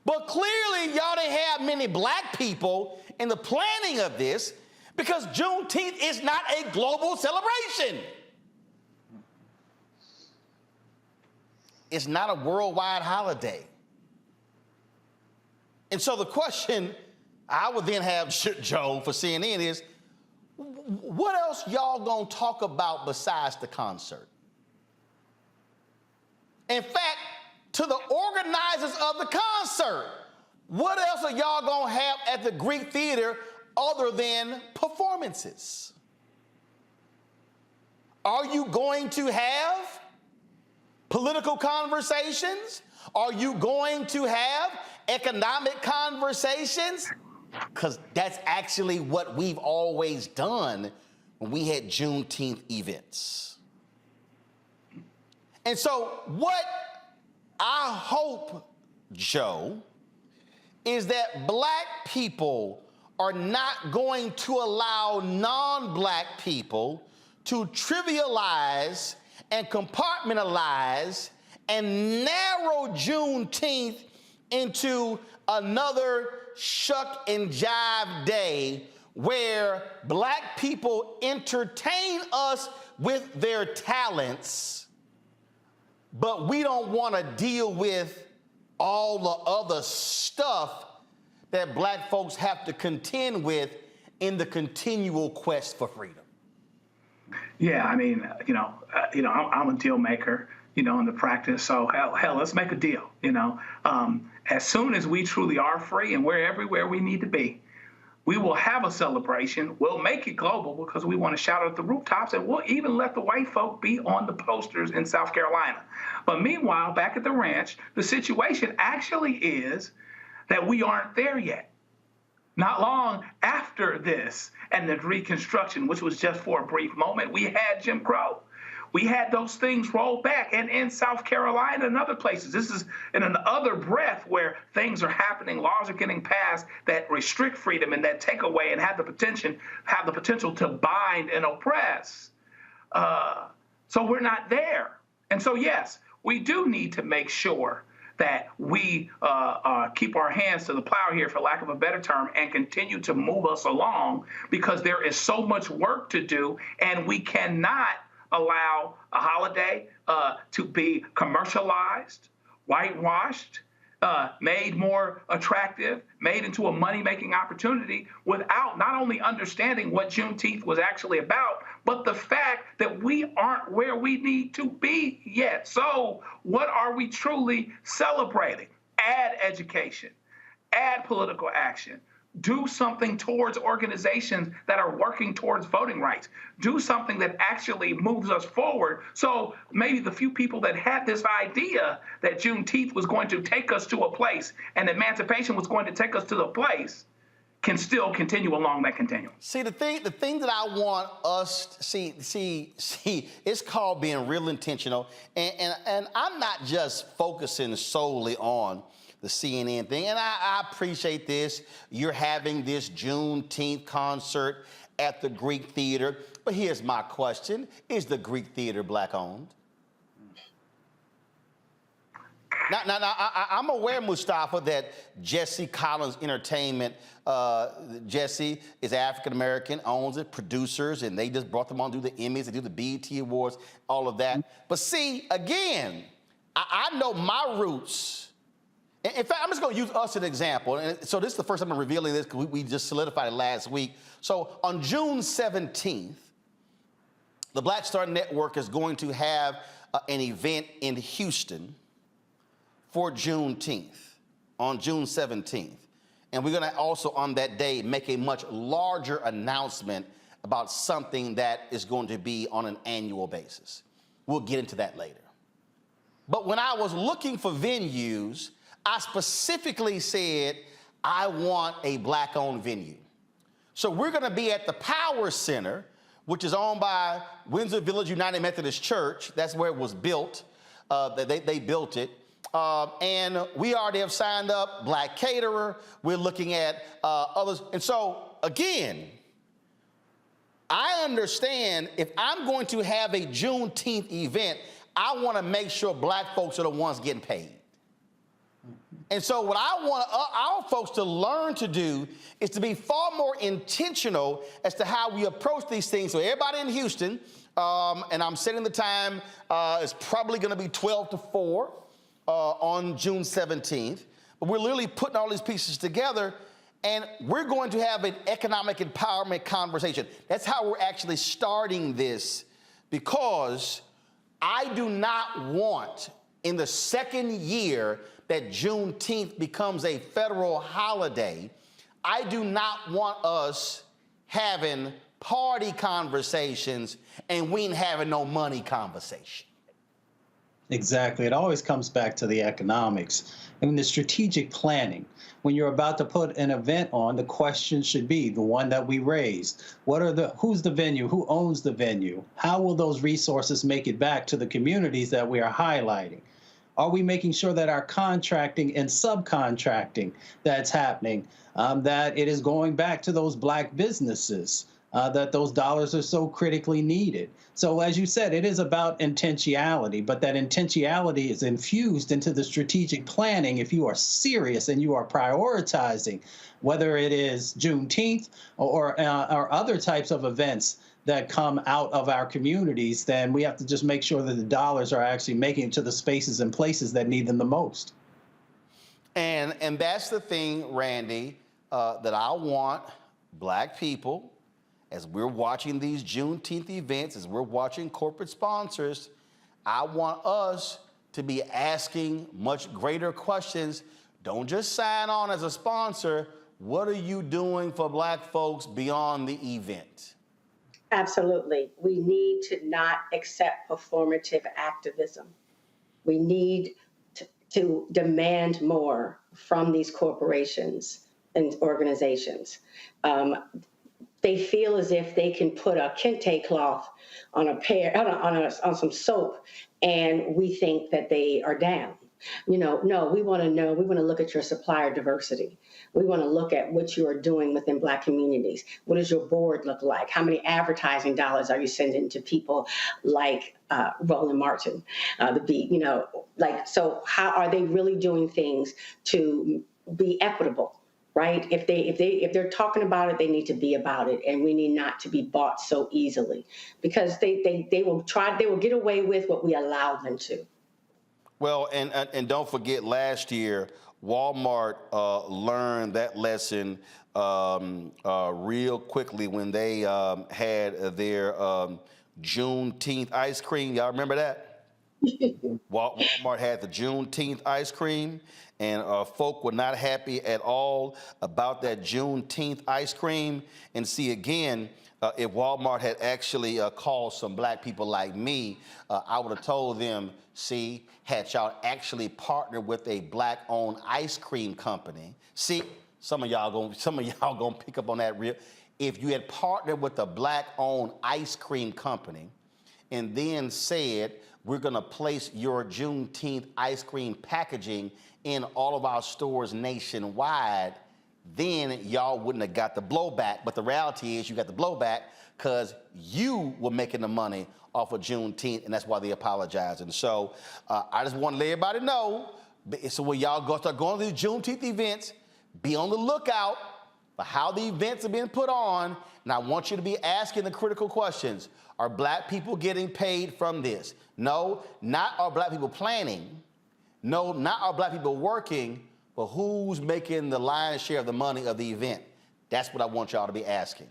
but clearly y'all didn't have many black people in the planning of this because Juneteenth is not a global celebration. It's not a worldwide holiday. And so the question I would then have, Joe, for CNN is, what else y'all gonna talk about besides the concert? In fact, to the organizers of the concert, what else are y'all gonna have at the Greek Theater other than performances? Are you going to have political conversations? Are you going to have economic conversations? Because that's actually what we've always done when we had Juneteenth events. And so what I hope, Joe, is that black people are not going to allow non-black people to trivialize and compartmentalize and narrow Juneteenth into another shuck and jive day where black people entertain us with their talents, but we don't want to deal with all the other stuff that black folks have to contend with in the continual quest for freedom. Yeah, I mean, I'm a deal maker, in the practice. So hell, let's make a deal. As soon as we truly are free and we're everywhere we need to be, we will have a celebration. We'll make it global because we want to shout at the rooftops, and we'll even let the white folk be on the posters in South Carolina. But meanwhile, back at the ranch, the situation actually is that we aren't there yet. Not long after this and the Reconstruction, which was just for a brief moment, we had Jim Crow. We had those things rolled back, and in South Carolina and other places. This is in another breath where things are happening, laws are getting passed that restrict freedom and that take away and have the potential to bind and oppress. So we're not there. And so, yes, we do need to make sure that we keep our hands to the plow here, for lack of a better term, and continue to move us along, because there is so much work to do, and we cannot allow a holiday to be commercialized, whitewashed, made more attractive, made into a money-making opportunity without not only understanding what Juneteenth was actually about, but the fact that we aren't where we need to be yet. So what are we truly celebrating? Add education, add political action, do something towards organizations that are working towards voting rights. Do something that actually moves us forward. So maybe the few people that had this idea that Juneteenth was going to take us to a place and emancipation was going to take us to the place can still continue along that continuum. See, the thing that I want us to see, it's called being real intentional. And I'm not just focusing solely on the CNN thing, and I appreciate this. You're having this Juneteenth concert at the Greek Theater, but here's my question. Is the Greek Theater black-owned? Now, I'm aware, Mustafa, that Jesse Collins Entertainment, Jesse is African-American, owns it, producers, and they just brought them on to do the Emmys, they do the BET Awards, all of that. But see, again, I know my roots. In fact, I'm just going to use us as an example. And so this is the first time I'm revealing this because we just solidified it last week. So on June 17th, the Black Star Network is going to have an event in Houston for Juneteenth on June 17th. And we're going to also on that day make a much larger announcement about something that is going to be on an annual basis. We'll get into that later. But when I was looking for venues, I specifically said, I want a black-owned venue. So we're going to be at the Power Center, which is owned by Windsor Village United Methodist Church. That's where it was built. They built it. And we already have signed up black caterer. We're looking at others. And so, again, I understand if I'm going to have a Juneteenth event, I want to make sure black folks are the ones getting paid. And so what I want our folks to learn to do is to be far more intentional as to how we approach these things. So everybody in Houston, and I'm setting the time, it's probably going to be 12 to 4 on June 17th. But we're literally putting all these pieces together, and we're going to have an economic empowerment conversation. That's how we're actually starting this, because I do not want in the second year that Juneteenth becomes a federal holiday, I do not want us having party conversations and we ain't having no money conversation. Exactly. It always comes back to the economics and the strategic planning. When you're about to put an event on, the question should be the one that we raised. Who's the venue? Who owns the venue? How will those resources make it back to the communities that we are highlighting? Are we making sure that our contracting and subcontracting that's happening, that it is going back to those Black businesses, that those dollars are so critically needed? So as you said, it is about intentionality, but that intentionality is infused into the strategic planning if you are serious and you are prioritizing, whether it is Juneteenth or other types of events that come out of our communities. Then we have to just make sure that the dollars are actually making it to the spaces and places that need them the most. And that's the thing, Randy, that I want Black people, as we're watching these Juneteenth events, as we're watching corporate sponsors, I want us to be asking much greater questions. Don't just sign on as a sponsor. What are you doing for Black folks beyond the event? Absolutely. We need to not accept performative activism. We need to demand more from these corporations and organizations. They feel as if they can put a kente cloth on on some soap, and we think that they are down. No, we want to know. We want to look at your supplier diversity. We want to look at what you are doing within Black communities. What does your board look like? How many advertising dollars are you sending to people like Roland Martin? So how are they really doing things to be equitable? Right? If they're talking about it, they need to be about it, and we need not to be bought so easily, because they will get away with what we allow them to. Well, and don't forget, last year Walmart learned that lesson real quickly when they had their Juneteenth ice cream. Y'all remember that? Walmart had the Juneteenth ice cream, and folk were not happy at all about that Juneteenth ice cream. And see, again, if Walmart had actually called some Black people like me, I would have told them, see, had y'all actually partnered with a Black-owned ice cream company. See, some of y'all gonna pick up on that real. If you had partnered with a Black-owned ice cream company and then said, we're gonna place your Juneteenth ice cream packaging in all of our stores nationwide, then y'all wouldn't have got the blowback. But the reality is you got the blowback because you were making the money off of Juneteenth, and that's why they apologized. And so I just want to let everybody know, so when y'all start going to these Juneteenth events, be on the lookout for how the events are being put on, and I want you to be asking the critical questions. Are Black people getting paid from this? No, not are Black people planning. No, not are Black people working, but who's making the lion's share of the money of the event? That's what I want y'all to be asking.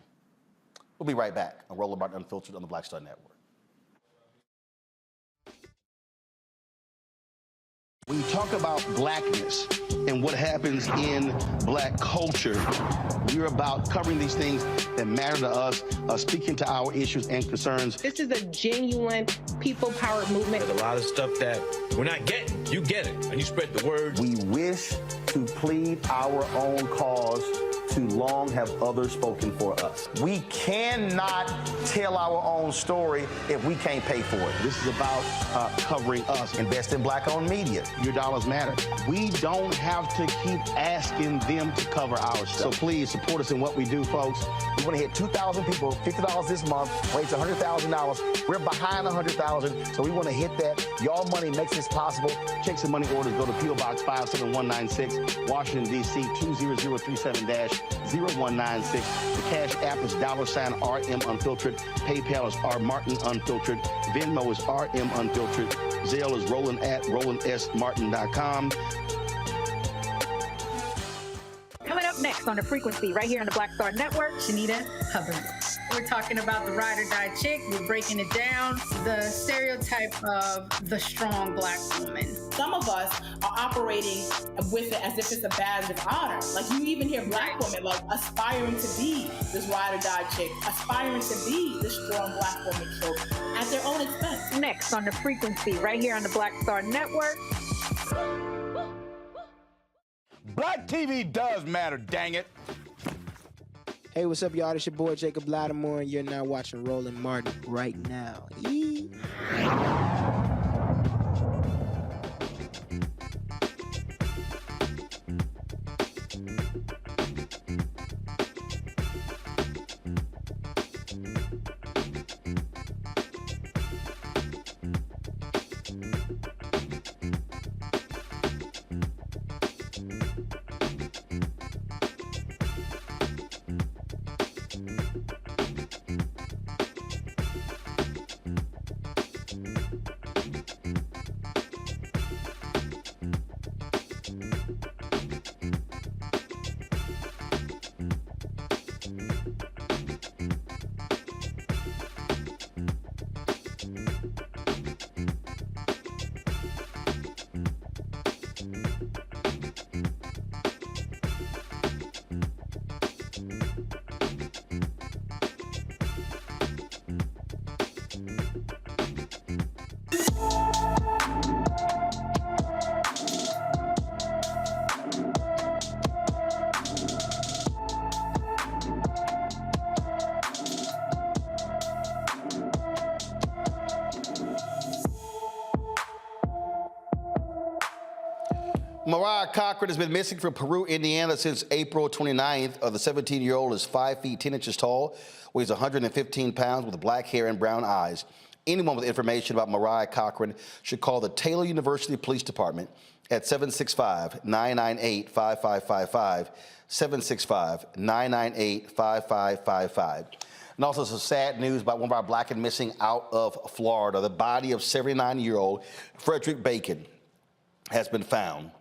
We'll be right back on Roland Martin Unfiltered on the Black Star Network. When you talk about Blackness and what happens in Black culture, we're about covering these things that matter to us, speaking to our issues and concerns. This is a genuine people-powered movement. There's a lot of stuff that we're not getting. You get it, and you spread the word. We wish to plead our own cause. Too long have others spoken for us. We cannot tell our own story if we can't pay for it. This is about covering us. Invest in Black-owned media. Your dollars matter. We don't have to keep asking them to cover our stuff. So please support us in what we do, folks. We want to hit 2,000 people, $50 this month, raise $100,000. We're behind 100,000, so we want to hit that. Y'all money makes this possible. Check some money orders. Go to P.O. Box 57196, Washington, D.C. 20037-0196. The Cash App is $RM Unfiltered. PayPal is R Martin Unfiltered. Venmo is RM Unfiltered. Zelle is Roland at RolandSMartin.com. Coming up next on The Frequency, right here on the Black Star Network, Shanita Hubbard. We're talking about the ride or die chick. We're breaking it down. The stereotype of the strong Black woman. Some of us are operating with it as if it's a badge of honor. Like, you even hear Black women like aspiring to be this ride or die chick, aspiring to be this strong Black woman trope at their own expense. Next on The Frequency, right here on the Black Star Network. Black TV does matter, dang it. Hey, what's up, y'all? It's your boy, Jacob Lattimore, and you're now watching Roland Martin right now. Mariah Cochran has been missing from Peru, Indiana since April 29th. The 17-year-old is 5 feet 10 inches tall, weighs 115 pounds with black hair and brown eyes. Anyone with information about Mariah Cochran should call the Taylor University Police Department at 765-998-5555, 765-998-5555. And also some sad news about one of our black and missing out of Florida. The body of 79-year-old Frederick Bacon has been found.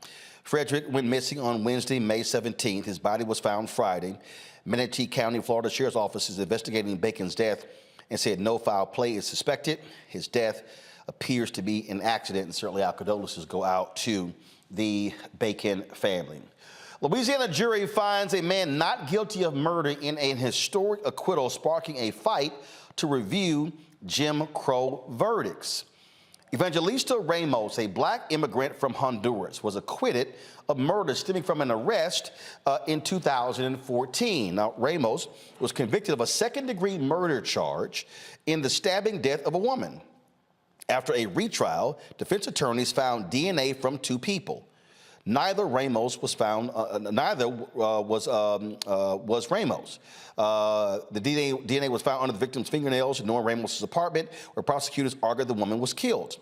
Frederick went missing on Wednesday, May 17th. His body was found Friday. Manatee County, Florida Sheriff's Office is investigating Bacon's death and said no foul play is suspected. His death appears to be an accident, and certainly our condolences go out to the Bacon family. Louisiana jury finds a man not guilty of murder in an historic acquittal, sparking a fight to review Jim Crow verdicts. Evangelista Ramos, a black immigrant from Honduras, was acquitted of murder stemming from an arrest in 2014. Now, Ramos was convicted of a second-degree murder charge in the stabbing death of a woman. After a retrial, defense attorneys found DNA from two people. Neither Ramos was found. Was Ramos. The DNA was found under the victim's fingernails in Nora Ramos' apartment, where prosecutors argued the woman was killed.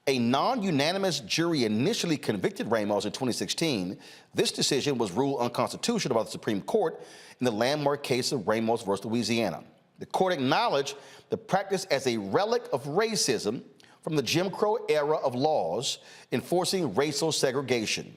A non-unanimous jury initially convicted Ramos in 2016. This decision was ruled unconstitutional by the Supreme Court in the landmark case of Ramos versus Louisiana. The court acknowledged the practice as a relic of racism from the Jim Crow era of laws enforcing racial segregation.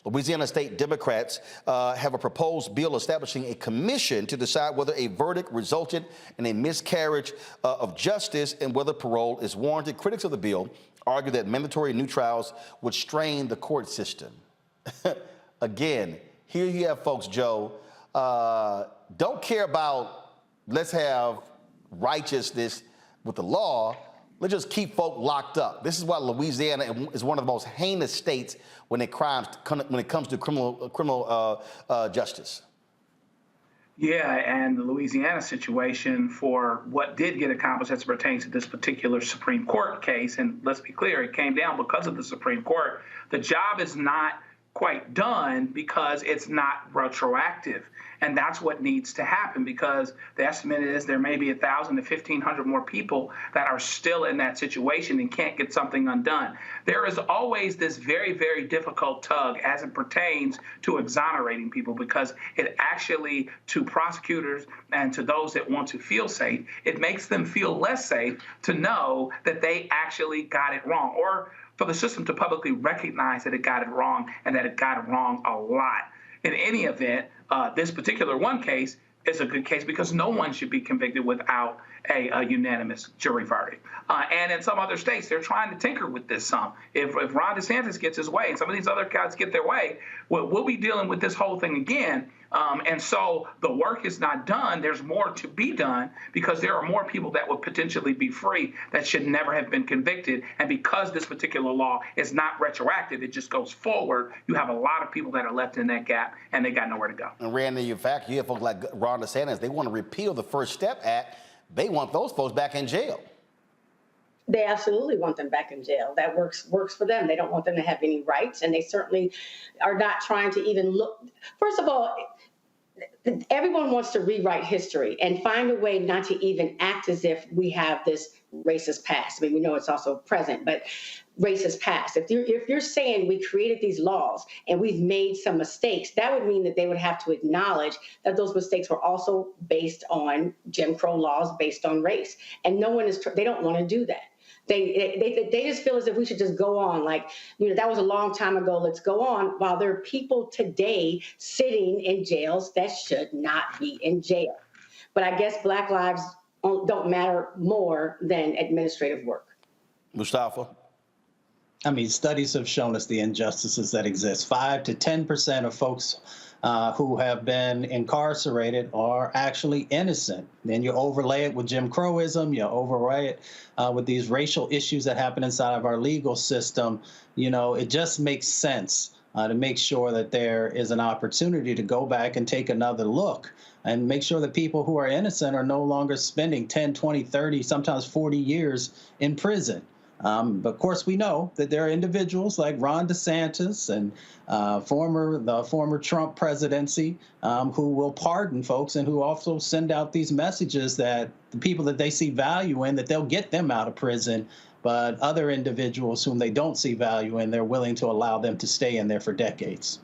Louisiana state Democrats have a proposed bill establishing a commission to decide whether a verdict resulted in a miscarriage of justice and whether parole is warranted. Critics of the bill argue that mandatory new trials would strain the court system. Again, here you have folks, Joe, don't care about let's have righteousness with the law. Let's just keep folk locked up. This is why Louisiana is one of the most heinous states when it comes to criminal justice. Yeah, and the Louisiana situation for what did get accomplished as it pertains to this particular Supreme Court case, and let's be clear, it came down because of the Supreme Court. The job is not quite done because it's not retroactive. And that's what needs to happen, because the estimate is there may be 1,000 to 1,500 more people that are still in that situation and can't get something undone. There is always this very, very difficult tug as it pertains to exonerating people, because it actually, to prosecutors and to those that want to feel safe, it makes them feel less safe to know that they actually got it wrong, or for the system to publicly recognize that it got it wrong and that it got it wrong a lot. In any event, this particular one case is a good case because no one should be convicted without a unanimous jury verdict. And in some other states, they're trying to tinker with this some. If Ron DeSantis gets his way and some of these other guys get their way, we'll be dealing with this whole thing again. And so the work is not done. There's more to be done because there are more people that would potentially be free that should never have been convicted. And because this particular law is not retroactive, it just goes forward. You have a lot of people that are left in that gap and they got nowhere to go. And Randy, in fact, you have folks like Ron DeSantis, they want to repeal the First Step Act. They want those folks back in jail. They absolutely want them back in jail. That works for them. They don't want them to have any rights, and they certainly are not trying to even look. First of all, everyone wants to rewrite history and find a way not to even act as if we have this racist past. I mean, we know it's also present, but racist past. If you're saying we created these laws and we've made some mistakes, that would mean that they would have to acknowledge that those mistakes were also based on Jim Crow laws, based on race. And no one is. They don't want to do that. They just feel as if we should just go on, like, that was a long time ago, let's go on, while there are people today sitting in jails that should not be in jail. But I guess Black lives don't matter more than administrative work. Mustafa? I mean, studies have shown us the injustices that exist. 5 to 10% of folks who have been incarcerated are actually innocent. Then you overlay it with Jim Crowism, you overlay it with these racial issues that happen inside of our legal system. It just makes sense to make sure that there is an opportunity to go back and take another look and make sure that people who are innocent are no longer spending 10, 20, 30, sometimes 40 years in prison. But of course, we know that there are individuals like Ron DeSantis and the former Trump presidency who will pardon folks and who also send out these messages that the people that they see value in, that they'll get them out of prison. But other individuals whom they don't see value in, they're willing to allow them to stay in there for decades.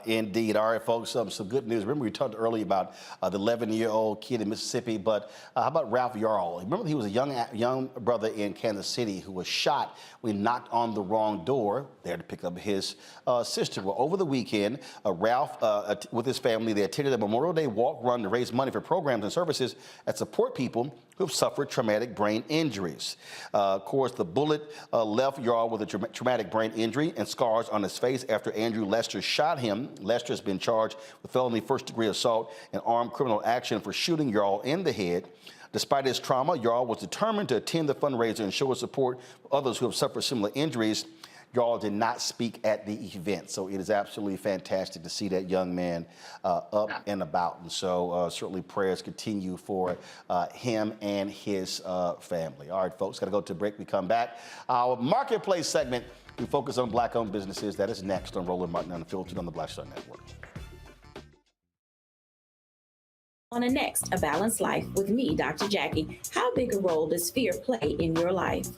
Indeed. All right, folks, some good news. Remember, we talked earlier about the 11-year-old kid in Mississippi, but how about Ralph Yarl? Remember, he was a young brother in Kansas City who was shot when he knocked on the wrong door there to pick up his sister. Well, over the weekend, Ralph, with his family, they attended a Memorial Day walk run to raise money for programs and services that support people who have suffered traumatic brain injuries. Of course, the bullet left Yarl with a traumatic brain injury and scars on his face after Andrew Lester shot him. Lester has been charged with felony first-degree assault and armed criminal action for shooting Yarl in the head. Despite his trauma, Yarl was determined to attend the fundraiser and show his support for others who have suffered similar injuries. Yarl did not speak at the event, so it is absolutely fantastic to see that young man up and about. And so certainly prayers continue for him and his family. All right, folks, got to go to a break. We come back. Our marketplace segment, we focus on black-owned businesses. That is next on Roland Martin Unfiltered on the Black Star Network. On a next, A Balanced Life with me, Dr. Jackie. How big a role does fear play in your life?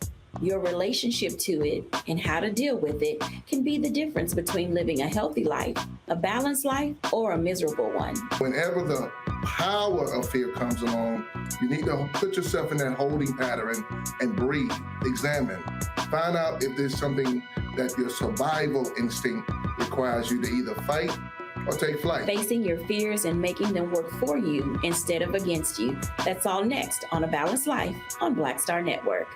Your relationship to it and how to deal with it can be the difference between living a healthy life, a balanced life, or a miserable one. Whenever the power of fear comes along, you need to put yourself in that holding pattern and breathe, examine, find out if there's something that your survival instinct requires you to either fight or take flight. Facing your fears and making them work for you instead of against you. That's all next on A Balanced Life on Black Star Network.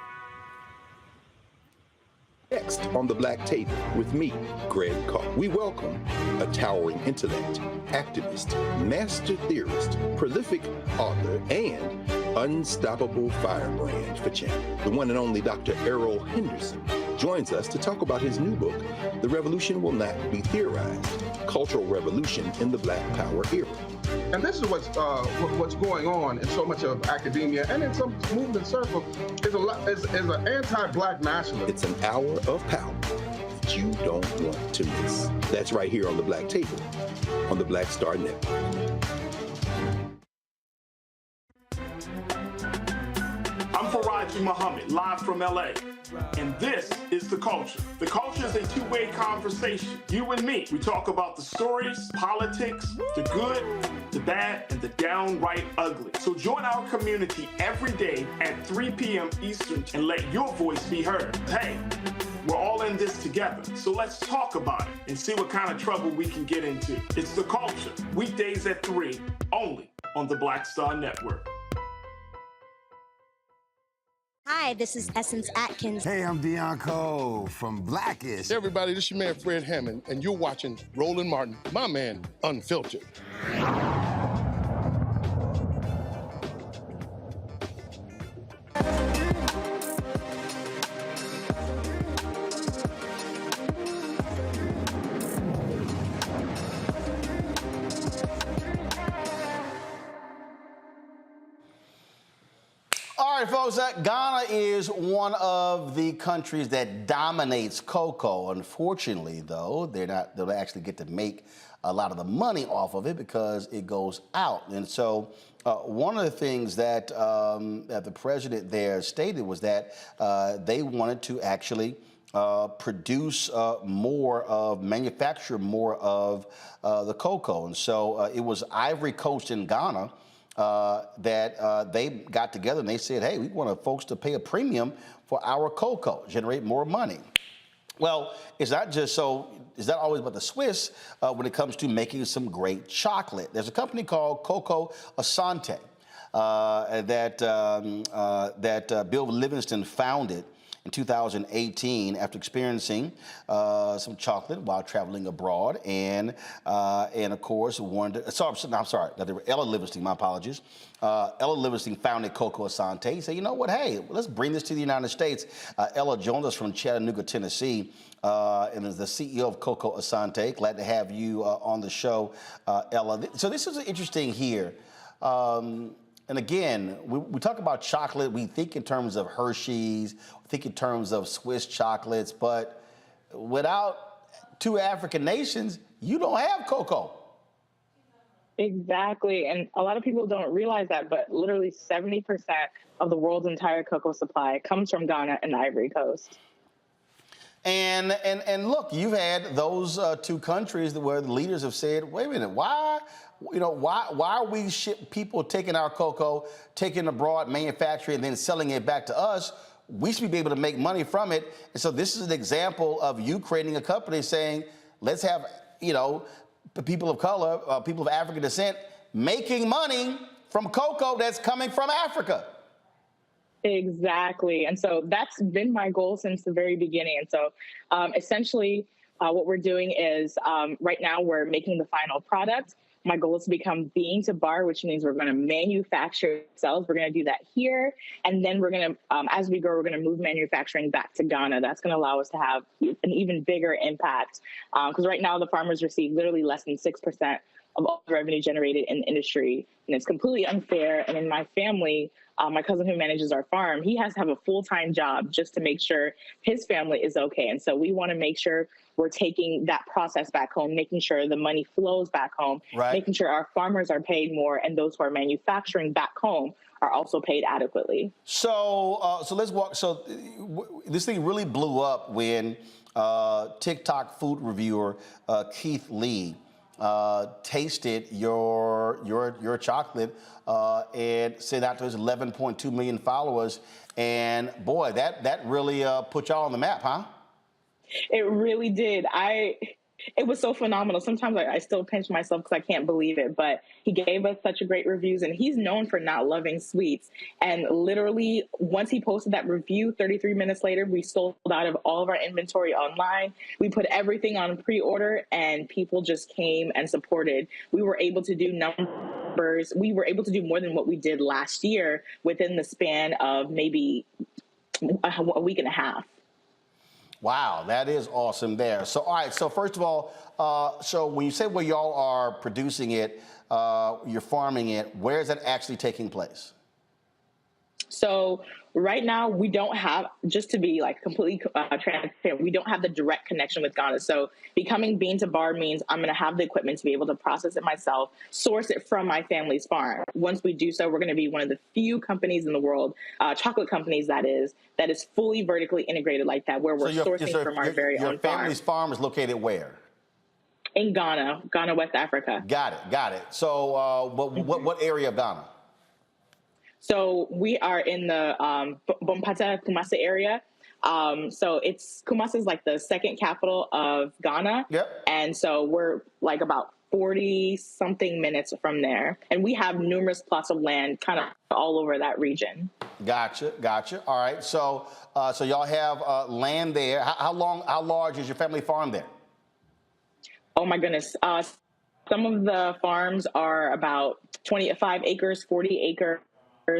Next on the Black Table with me, Greg Carr. We welcome a towering intellect, activist, master theorist, prolific author, and unstoppable firebrand for change. The one and only Dr. Errol Henderson joins us to talk about his new book, The Revolution Will Not Be Theorized, Cultural Revolution in the Black Power Era. And this is what's going on in so much of academia and in some movement circles is an anti-Black nationalism. It's an hour of power that you don't want to miss. That's right here on the Black Table on the Black Star Network. I'm Faraji Muhammad, live from LA. And this is The Culture. The Culture is a two-way conversation. You and me. We talk about the stories, politics, the good, the bad, and the downright ugly. So join our community every day at 3 p.m. Eastern and let your voice be heard. Hey, we're all in this together. So let's talk about it and see what kind of trouble we can get into. It's The Culture, weekdays at 3, only on the Black Star Network. Hi, this is Essence Atkins. Hey, I'm Deion Cole from Blackish. Hey, everybody, this is your man Fred Hammond, and you're watching Roland Martin, my man, Unfiltered. All right, folks, Ghana is one of the countries that dominates cocoa. Unfortunately, though, they don't actually get to make a lot of the money off of it because it goes out. And so one of the things that the president there stated was that they wanted to actually produce manufacture more of the cocoa. And so it was Ivory Coast in Ghana that they got together and they said, hey, we want folks to pay a premium for our cocoa, generate more money. Well, it's not just so, it's not always about the Swiss when it comes to making some great chocolate. There's a company called Cocoa Asante that Bill Livingston founded in 2018 after experiencing some chocolate while traveling abroad, and of course wanted to, Ella Livingston, my apologies. Ella Livingston founded Cocoa Asante. He said, you know what, hey, let's bring this to the United States. Ella joined us from Chattanooga, Tennessee, and is the CEO of Cocoa Asante. Glad to have you on the show, Ella. So this is interesting here. And again, we talk about chocolate, we think in terms of Hershey's, we think in terms of Swiss chocolates, but without two African nations, you don't have cocoa. Exactly. And a lot of people don't realize that, but literally 70% of the world's entire cocoa supply comes from Ghana and the Ivory Coast. And look, you've had those two countries where the leaders have said, wait a minute, why are we people taking our cocoa, taking abroad, manufacturing, and then selling it back to us? We should be able to make money from it. And so this is an example of you creating a company saying, let's have, people of color, people of African descent, making money from cocoa that's coming from Africa. Exactly. And so that's been my goal since the very beginning. And so essentially what we're doing is right now we're making the final product. My goal is to become bean to bar, which means we're going to manufacture ourselves. We're going to do that here. And then we're going to, as we grow, we're going to move manufacturing back to Ghana. That's going to allow us to have an even bigger impact. Because right now the farmers receive literally less than 6% of all the revenue generated in the industry. And it's completely unfair. And in my family, my cousin who manages our farm, he has to have a full-time job just to make sure his family is okay. And so we want to make sure we're taking that process back home, making sure the money flows back home, making sure our farmers are paid more, and those who are manufacturing back home are also paid adequately. So let's walk. So this thing really blew up when TikTok food reviewer Keith Lee tasted your chocolate and sent out to his 11.2 million followers. And boy, that really put y'all on the map, huh? It really did. It was so phenomenal. Sometimes I still pinch myself because I can't believe it, but he gave us such a great reviews, and he's known for not loving sweets. And literally, once he posted that review, 33 minutes later, we sold out of all of our inventory online. We put everything on pre-order, and people just came and supported. We were able to do numbers. We were able to do more than what we did last year within the span of maybe a week and a half. Wow, that is awesome there. So, all right, so first of all, so when you say where y'all are producing it, you're farming it, where is that actually taking place? So right now we don't have, just to be like completely transparent, we don't have the direct connection with Ghana. So becoming bean to bar means I'm going to have the equipment to be able to process it myself, source it from my family's farm. Once we do so, we're going to be one of the few companies in the world, chocolate companies that is fully vertically integrated like that, where we're sourcing from our very own farm. Your family's farm is located where? In Ghana, West Africa. Got it. So what area of Ghana? So we are in the Bompata, Kumasi area. So Kumasi is like the second capital of Ghana. Yep. And so we're like about 40-something minutes from there. And we have numerous plots of land kind of all over that region. Gotcha. All right. So y'all have land there. How large is your family farm there? Oh, my goodness. Some of the farms are about 25 acres, 40 acres.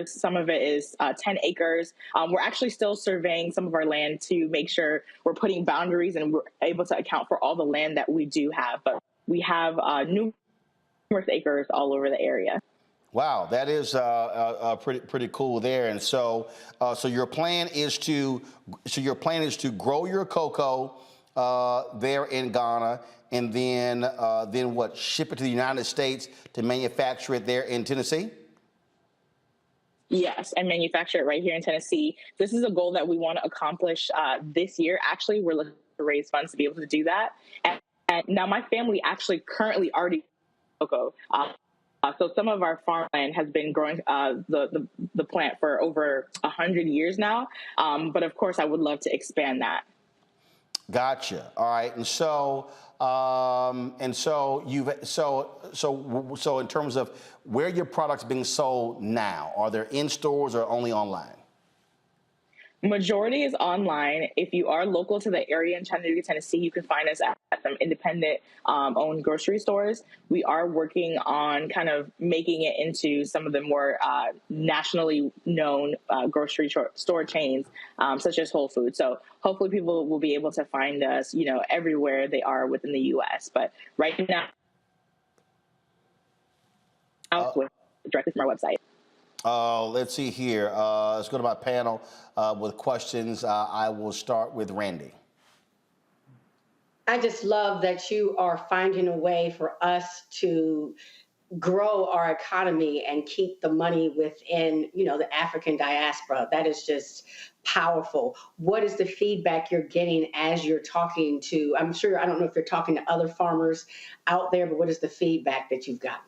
Some of it is 10 acres. We're actually still surveying some of our land to make sure we're putting boundaries and we're able to account for all the land that we do have. But we have numerous acres all over the area. Wow, that is pretty cool there. And so your plan is to grow your cocoa there in Ghana, and then what? Ship it to the United States to manufacture it there in Tennessee? Yes, and manufacture it right here in Tennessee. This is a goal that we want to accomplish this year. Actually, we're looking to raise funds to be able to do that. And now my family actually currently already cocoa. So some of our farmland has been growing the plant for over 100 years now. But of course, I would love to expand that. Gotcha. All right. And so in terms of where your product's being sold now, are they in stores or only online? Majority is online. If you are local to the area in Chattanooga, Tennessee, you can find us at some independent owned grocery stores. We are working on kind of making it into some of the more nationally known grocery store chains, such as Whole Foods. So hopefully people will be able to find us, everywhere they are within the U.S. But right now, directly from our website. Let's see here. Let's go to my panel with questions. I will start with Randy. I just love that you are finding a way for us to grow our economy and keep the money within, the African diaspora. That is just powerful. What is the feedback you're getting as you're talking to, I'm sure, I don't know if you're talking to other farmers out there, but what is the feedback that you've gotten?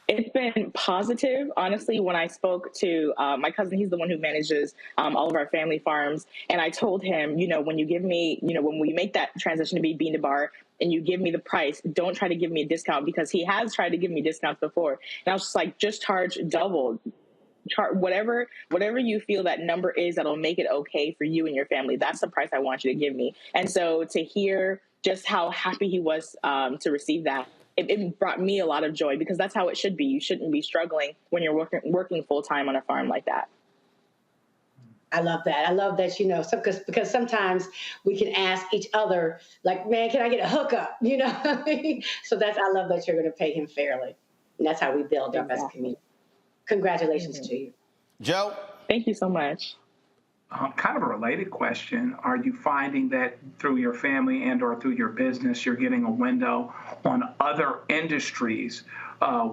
It's been positive, honestly. When I spoke to my cousin, he's the one who manages all of our family farms. And I told him, when you give me, when we make that transition to be bean to bar and you give me the price, don't try to give me a discount, because he has tried to give me discounts before. And I was just like, just charge double. Whatever you feel that number is that'll make it okay for you and your family. That's the price I want you to give me. And so to hear just how happy he was to receive that, it brought me a lot of joy, because that's how it should be. You shouldn't be struggling when you're working full time on a farm like that. I love that. I love that, because sometimes we can ask each other, like, man, can I get a hookup? So I love that you're going to pay him fairly. And that's how we build our best community. Congratulations to you. Joe? Thank you so much. Kind of a related question. Are you finding that through your family and or through your business, you're getting a window on other industries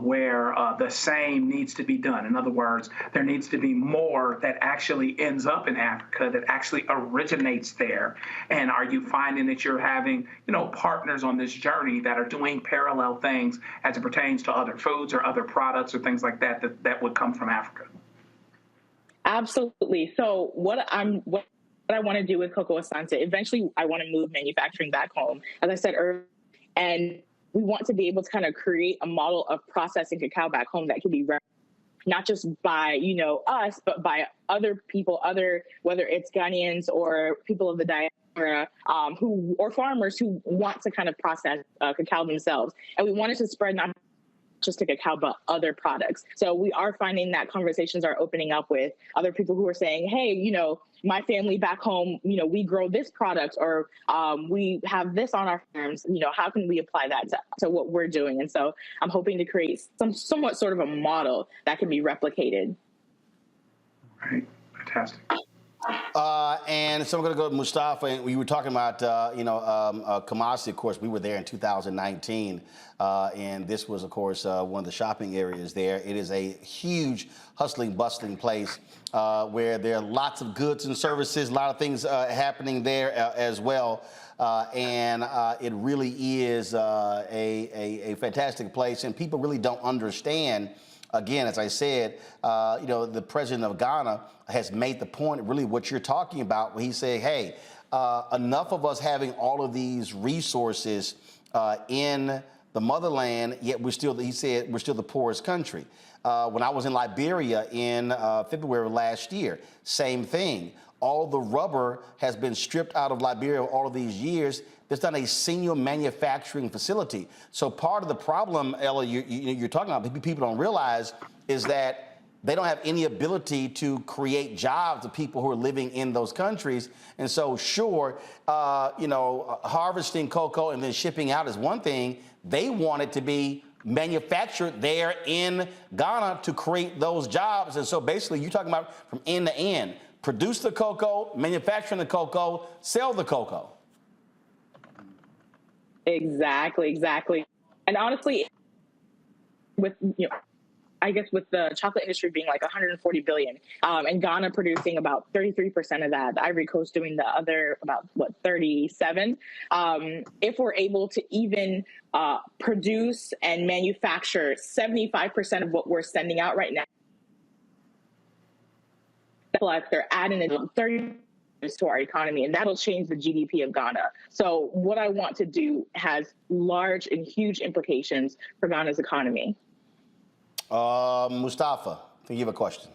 where the same needs to be done? In other words, there needs to be more that actually ends up in Africa, that actually originates there. And are you finding that you're having, partners on this journey that are doing parallel things as it pertains to other foods or other products or things like that would come from Africa? Absolutely. So what I want to do with Cocoa Asante, eventually I want to move manufacturing back home, as I said earlier, and we want to be able to kind of create a model of processing cacao back home that can be not just by, us, but by other people, whether it's Ghanaians or people of the diaspora, or farmers who want to kind of process cacao themselves. And we wanted to spread not just to cacao, but other products. So we are finding that conversations are opening up with other people who are saying, hey, my family back home, we grow this product, or we have this on our farms, how can we apply that to what we're doing? And so I'm hoping to create somewhat sort of a model that can be replicated. Right, fantastic. And so we're going to go to Mustafa. And we were talking about, Kumasi, of course. We were there in 2019. And this was, of course, one of the shopping areas there. It is a huge, hustling, bustling place where there are lots of goods and services, a lot of things happening there as well. And it really is a fantastic place. And people really don't understand. Again, as I said, the president of Ghana has made the point, really what you're talking about, when he's saying, hey, enough of us having all of these resources in the motherland, yet he said, we're still the poorest country. When I was in Liberia in February of last year, same thing. All the rubber has been stripped out of Liberia all of these years. There's not a single manufacturing facility. So part of the problem, Ella, you're talking about, people don't realize, is that they don't have any ability to create jobs of people who are living in those countries. And so, sure, harvesting cocoa and then shipping out is one thing. They want it to be manufactured there in Ghana to create those jobs. And so basically, you're talking about from end to end. Produce the cocoa, manufacture the cocoa, sell the cocoa. Exactly. And honestly, with I guess with the chocolate industry being like 140 billion, and Ghana producing about 33% of that, the Ivory Coast doing the other about 37. If we're able to even produce and manufacture 75% of what we're sending out right now, like they're adding in 30 to our economy, and that'll change the GDP of Ghana. So what I want to do has large and huge implications for Ghana's economy. Mustafa, can you have a question?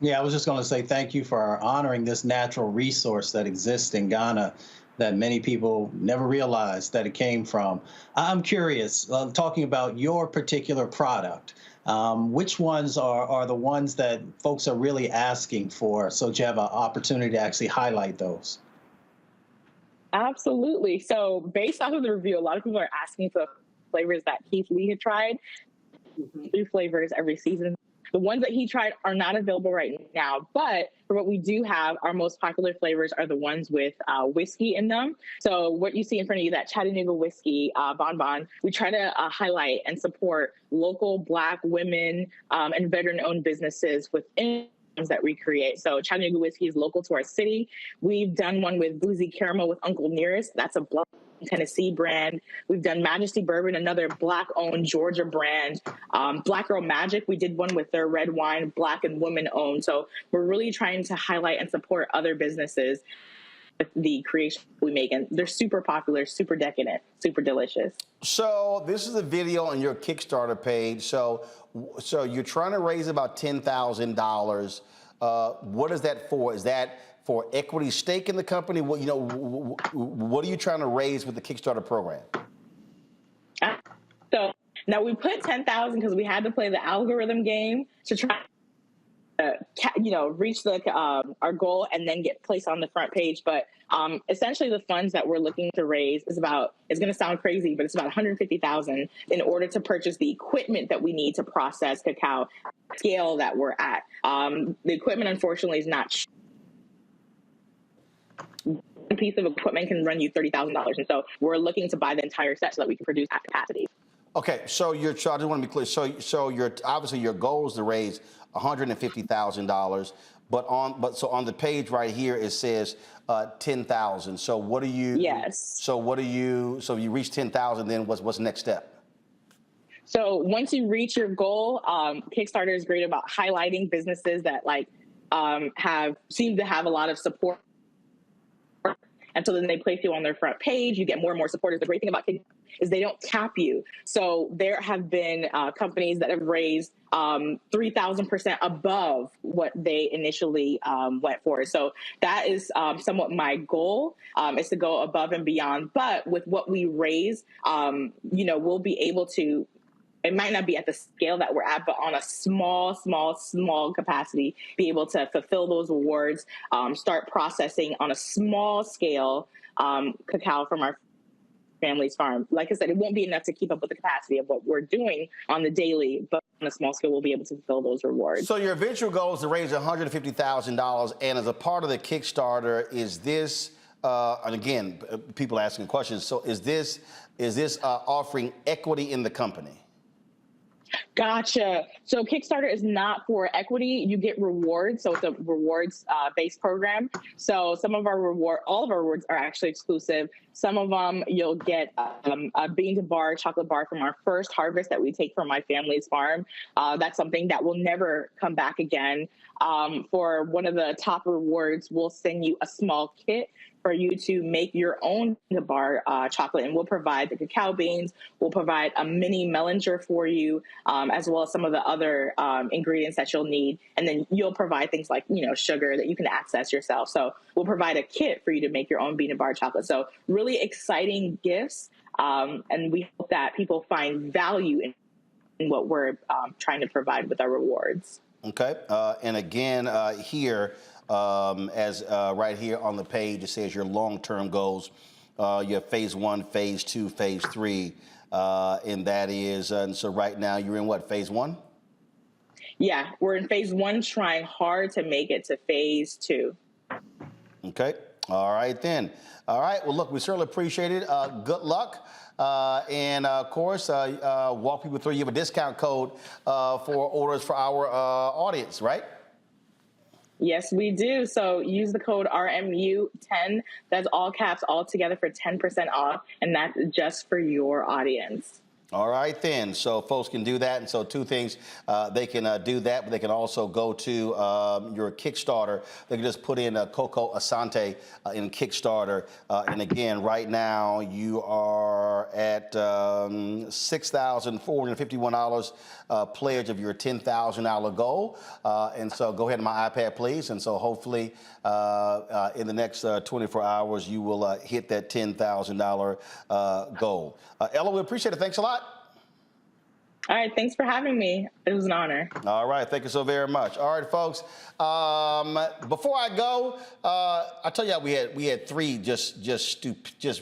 Yeah, I was just going to say thank you for honoring this natural resource that exists in Ghana that many people never realized that it came from. I'm curious, talking about your particular product, which ones are the ones that folks are really asking for, so that you have an opportunity to actually highlight those? Absolutely. So based off of the review, a lot of people are asking for flavors that Keith Lee had tried. 3 flavors every season. The ones that he tried are not available right now, but for what we do have, our most popular flavors are the ones with whiskey in them. So what you see in front of you, that Chattanooga whiskey bonbon, we try to highlight and support local Black women and veteran-owned businesses within that we create. So Chattanooga whiskey is local to our city. We've done one with Boozy Caramel with Uncle Nearest. That's a Black Tennessee brand. We've done Majesty Bourbon, another Black-owned Georgia brand. Black Girl Magic, we did one with their red wine, Black and women-owned. So we're really trying to highlight and support other businesses with the creation we make, and they're super popular, super decadent, super delicious. So this is a video on your Kickstarter page. So you're trying to raise about $10,000. What is that for? Is that for equity stake in the company? What what are you trying to raise with the Kickstarter program? So now we put 10,000 because we had to play the algorithm game to try reach our goal and then get placed on the front page. But essentially the funds that we're looking to raise is it's going to sound crazy, but it's about $150,000 in order to purchase the equipment that we need to process cacao scale that we're at. The equipment, unfortunately, is not cheap. One piece of equipment can run you $30,000. And so we're looking to buy the entire set so that we can produce at capacity. Okay, so I just want to be clear. So obviously your goal is to raise $150,000, but on the page right here it says 10,000. So what do you? Yes. So what do you? So you reach 10,000, then what's the next step? So once you reach your goal, Kickstarter is great about highlighting businesses that seem to have a lot of support. And so then they place you on their front page. You get more and more supporters. The great thing about Kickstarter is they don't cap you. So there have been companies that have raised 3,000% above what they initially went for. So that is somewhat my goal, is to go above and beyond. But with what we raise, we'll be able to, it might not be at the scale that we're at, but on a small capacity, be able to fulfill those awards, start processing on a small scale cacao from our family's farm. Like I said, it won't be enough to keep up with the capacity of what we're doing on the daily, but on a small scale, we'll be able to fulfill those rewards. So your eventual goal is to raise $150,000, and as a part of the Kickstarter, is this, and again, people asking questions, so is this offering equity in the company? Gotcha. So Kickstarter is not for equity. You get rewards. So it's a rewards-based program. So all of our rewards are actually exclusive. Some of them you'll get a bean to bar chocolate bar from our first harvest that we take from my family's farm. That's something that will never come back again. For one of the top rewards, we'll send you a small kit for you to make your own bar chocolate, and we'll provide the cacao beans. We'll provide a mini melanger for you, as well as some of the other ingredients that you'll need. And then you'll provide things like, sugar that you can access yourself. So we'll provide a kit for you to make your own bean and bar chocolate. So really exciting gifts. And we hope that people find value in what we're trying to provide with our rewards. Okay. And again, here, as right here on the page, it says your long-term goals. You have phase 1, phase 2, phase 3, and that is, and so right now you're in what, phase 1? Yeah, we're in phase 1, trying hard to make it to phase 2. Okay. All right, then. All right. Well, look, we certainly appreciate it. Good luck. And of course, walk people through. You have a discount code for orders for our audience, right? Yes, we do. So use the code RMU10. That's all caps, all together for 10% off. And that's just for your audience. All right, then. So folks can do that. And so two things, they can do that, but they can also go to your Kickstarter. They can just put in Coco Asante in Kickstarter. And again, right now you are at $6,451 pledge of your $10,000 goal. And so go ahead to my iPad, please. And so hopefully in the next 24 hours, you will hit that $10,000 goal. Ella, we appreciate it. Thanks a lot. All right. Thanks for having me. It was an honor. All right. Thank you so very much. All right, folks. Before I go, I tell you, we had three just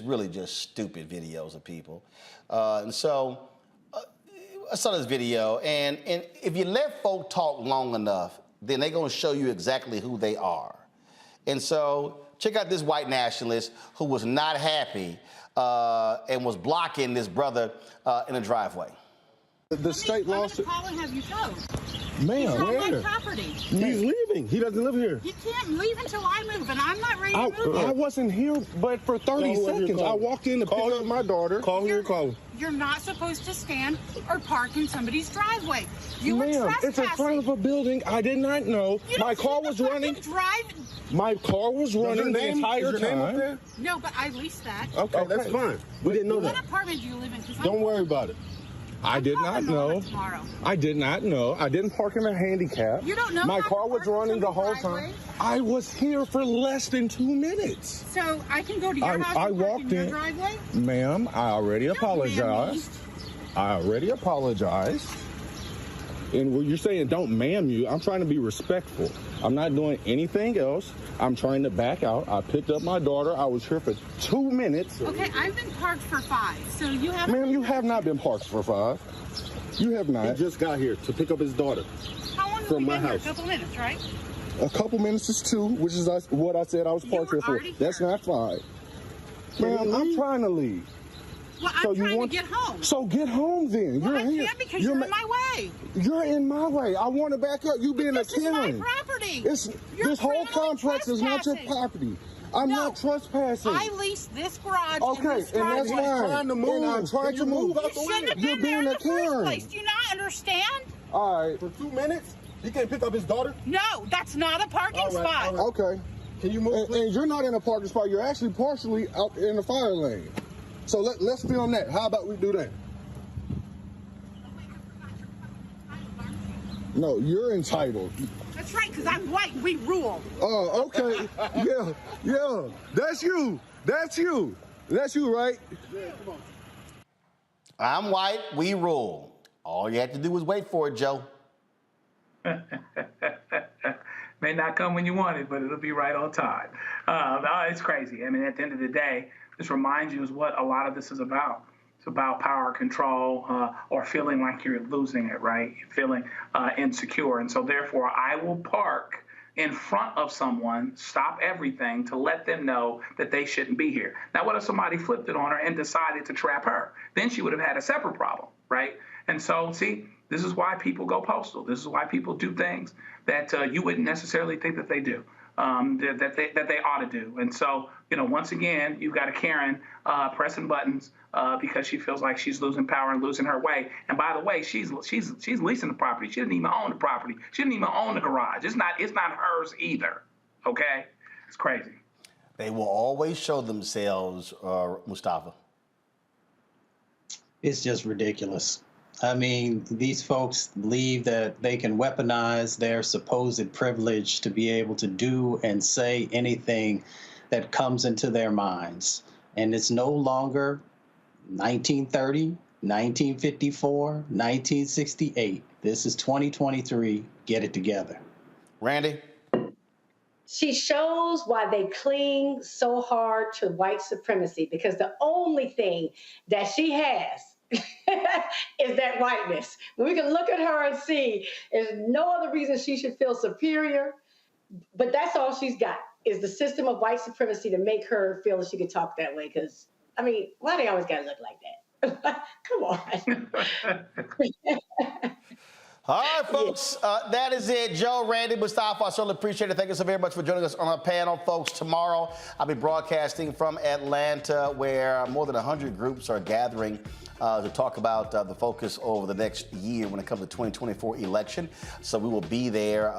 really stupid videos of people. And so I saw this video, and if you let folk talk long enough, then they're going to show you exactly who they are. And so check out this white nationalist who was not happy and was blocking this brother in a driveway. The state lawsuit. Call and have you towed. Ma'am, He's on where? my property. He's leaving. He doesn't live here. He can't leave until I move, and I'm not ready to move. I wasn't here, but for 30 seconds. I walked in to pick up my daughter. Call who you're calling. You're not supposed to stand or park in somebody's driveway. You were Ma'am, trespassing. it's in front of a building. I did not know. My car was running. My car was running the entire time. No, but I leased that. Okay, that's fine. We didn't know that. What apartment do you live in? 'Cause Don't worry about it. I did not know. I did not know. I didn't park in a handicap. You don't know My how car to was park in running the whole driveway? time. I was here for less than 2 minutes. So I can go to your house I and park walked in your in. driveway? Ma'am, I already apologized. I already apologized. And when you're saying don't ma'am you, I'm trying to be respectful. I'm not doing anything else. I'm trying to back out. I picked up my daughter. I was here for 2 minutes. Okay, I've been parked for 5, so you haven't... Ma'am, you have not been parked for 5. You have not. He just got here to pick up his daughter. How long have from you my been here? house. A couple minutes, right? A couple minutes is 2, which is what I said I was parked here for. That's not 5. Ma'am, I'm trying to leave. Well, I'm trying to get home. So get home then. Well, You're I here. can't because you're in my way. You're in my way. I want to back up. You being a Karen. This is my property. This whole complex is not your property. I'm not trespassing. I leased this garage. Okay, and that's fine. Trying to move. And I'm trying to move. You shouldn't have You're been there being in a the first Karen. place. Do you not understand? All right. For 2 minutes, he can't pick up his daughter? No, that's not a parking spot. Okay. Can you move? And you're not in a parking spot. You're actually partially out in the fire lane. So let's film that. How about we do that? No, you're entitled. That's right, because I'm white and we rule. Oh, okay. Yeah. That's you. That's you. That's you, right? Yeah, come on. I'm white, we rule. All you have to do is wait for it, Joe. May not come when you want it, but it'll be right on time. It's crazy. I mean, at the end of the day, this reminds you is what a lot of this is about. It's about power control or feeling like you're losing it, right? Feeling insecure. And so therefore, I will park in front of someone, stop everything to let them know that they shouldn't be here. Now, what if somebody flipped it on her and decided to trap her? Then she would have had a separate problem, right? And so, see, this is why people go postal. This is why people do things that you wouldn't necessarily think that they do. That they ought to do. And so, once again, you've got a Karen pressing buttons because she feels like she's losing power and losing her way. And by the way, she's leasing the property. She didn't even own the property. She didn't even own the garage. It's not hers either. Okay? It's crazy. They will always show themselves, Mustafa. It's just ridiculous. I mean, these folks believe that they can weaponize their supposed privilege to be able to do and say anything that comes into their minds. And it's no longer 1930, 1954, 1968. This is 2023. Get it together. Randy? She shows why they cling so hard to white supremacy, because the only thing that she has is that whiteness. We can look at her and see there's no other reason she should feel superior, but that's all she's got is the system of white supremacy to make her feel that she could talk that way. Because, I mean, why they always got to look like that? Come on. All right, folks, that is it. Joe, Randy, Mustafa, I certainly appreciate it. Thank you so very much for joining us on our panel, folks. Tomorrow, I'll be broadcasting from Atlanta, where more than 100 groups are gathering to talk about the focus over the next year when it comes to the 2024 election. So we will be there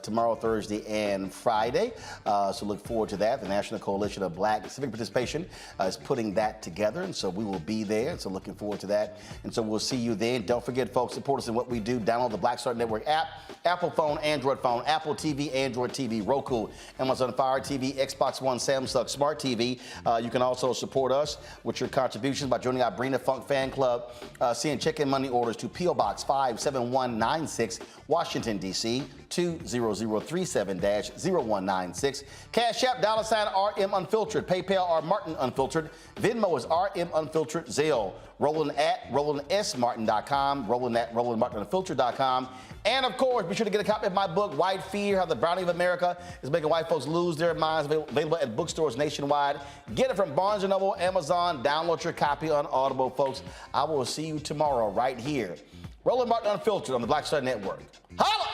tomorrow, Thursday, and Friday. So look forward to that. The National Coalition of Black Civic Participation is putting that together, and so we will be there. So looking forward to that. And so we'll see you then. Don't forget, folks, support us in what we do. Download the Black Star Network app, Apple phone, Android phone, Apple TV, Android TV, Roku, Amazon Fire TV, Xbox One, Samsung Smart TV. You can also support us with your contributions by joining our Bring the Funk fan club, send check-in money orders to P.O. Box 57196, Washington, D.C., 20037-0196. Cash App, $RM Unfiltered. PayPal, R Martin Unfiltered. Venmo is RM Unfiltered. Zelle, Roland at RolandSMartin.com, Roland at RolandMartinUnfiltered.com. And of course, be sure to get a copy of my book, White Fear, How the Browning of America is Making White Folks Lose Their Minds, available at bookstores nationwide. Get it from Barnes & Noble, Amazon. Download your copy on Audible, folks. I will see you tomorrow right here. Roland Martin Unfiltered on the Black Star Network. Holla!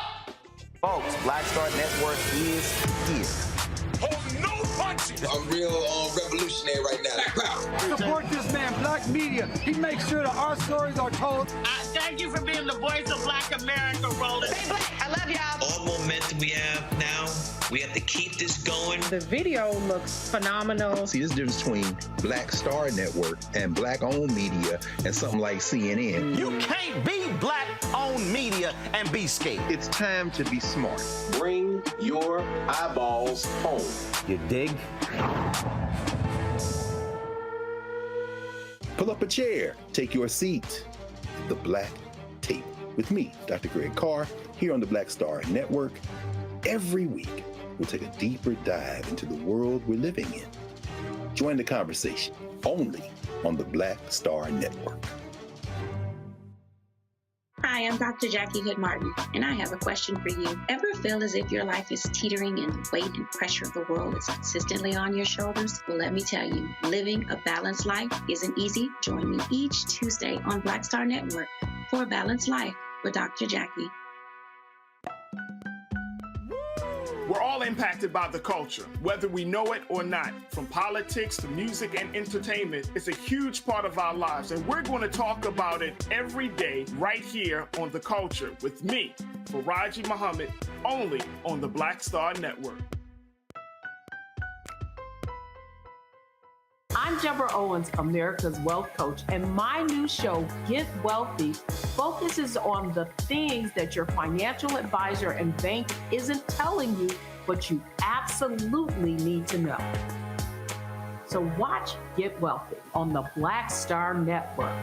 Folks, Black Star Network is here. Oh, no punches! I'm real revolutionary right now. Support this man, Black Media. He makes sure that our stories are told. Thank you for being the voice of Black America, Roland. Stay black. I love y'all. All momentum we have now, we have to keep this going. The video looks phenomenal. See, this difference between Black Star Network and Black-owned media and something like CNN. You can't be Black-owned media and be scared. It's time to be smart. Bring your eyeballs home. You dig? Pull up a chair, take your seat. The Black Tape with me, Dr. Greg Carr, here on the Black Star Network. Every week, we'll take a deeper dive into the world we're living in. Join the conversation only on the Black Star Network. Hi, I'm Dr. Jackie Hood Martin, and I have a question for you. Ever feel as if your life is teetering and the weight and pressure of the world is consistently on your shoulders? Well, let me tell you, living a balanced life isn't easy. Join me each Tuesday on Black Star Network for A Balanced Life with Dr. Jackie. We're all impacted by the culture, whether we know it or not. From politics to music and entertainment, it's a huge part of our lives, and we're going to talk about it every day right here on The Culture with me, Faraji Muhammad, only on the Black Star Network. I'm Deborah Owens, America's Wealth Coach, and my new show, Get Wealthy, focuses on the things that your financial advisor and bank isn't telling you, but you absolutely need to know. So watch Get Wealthy on the Black Star Network.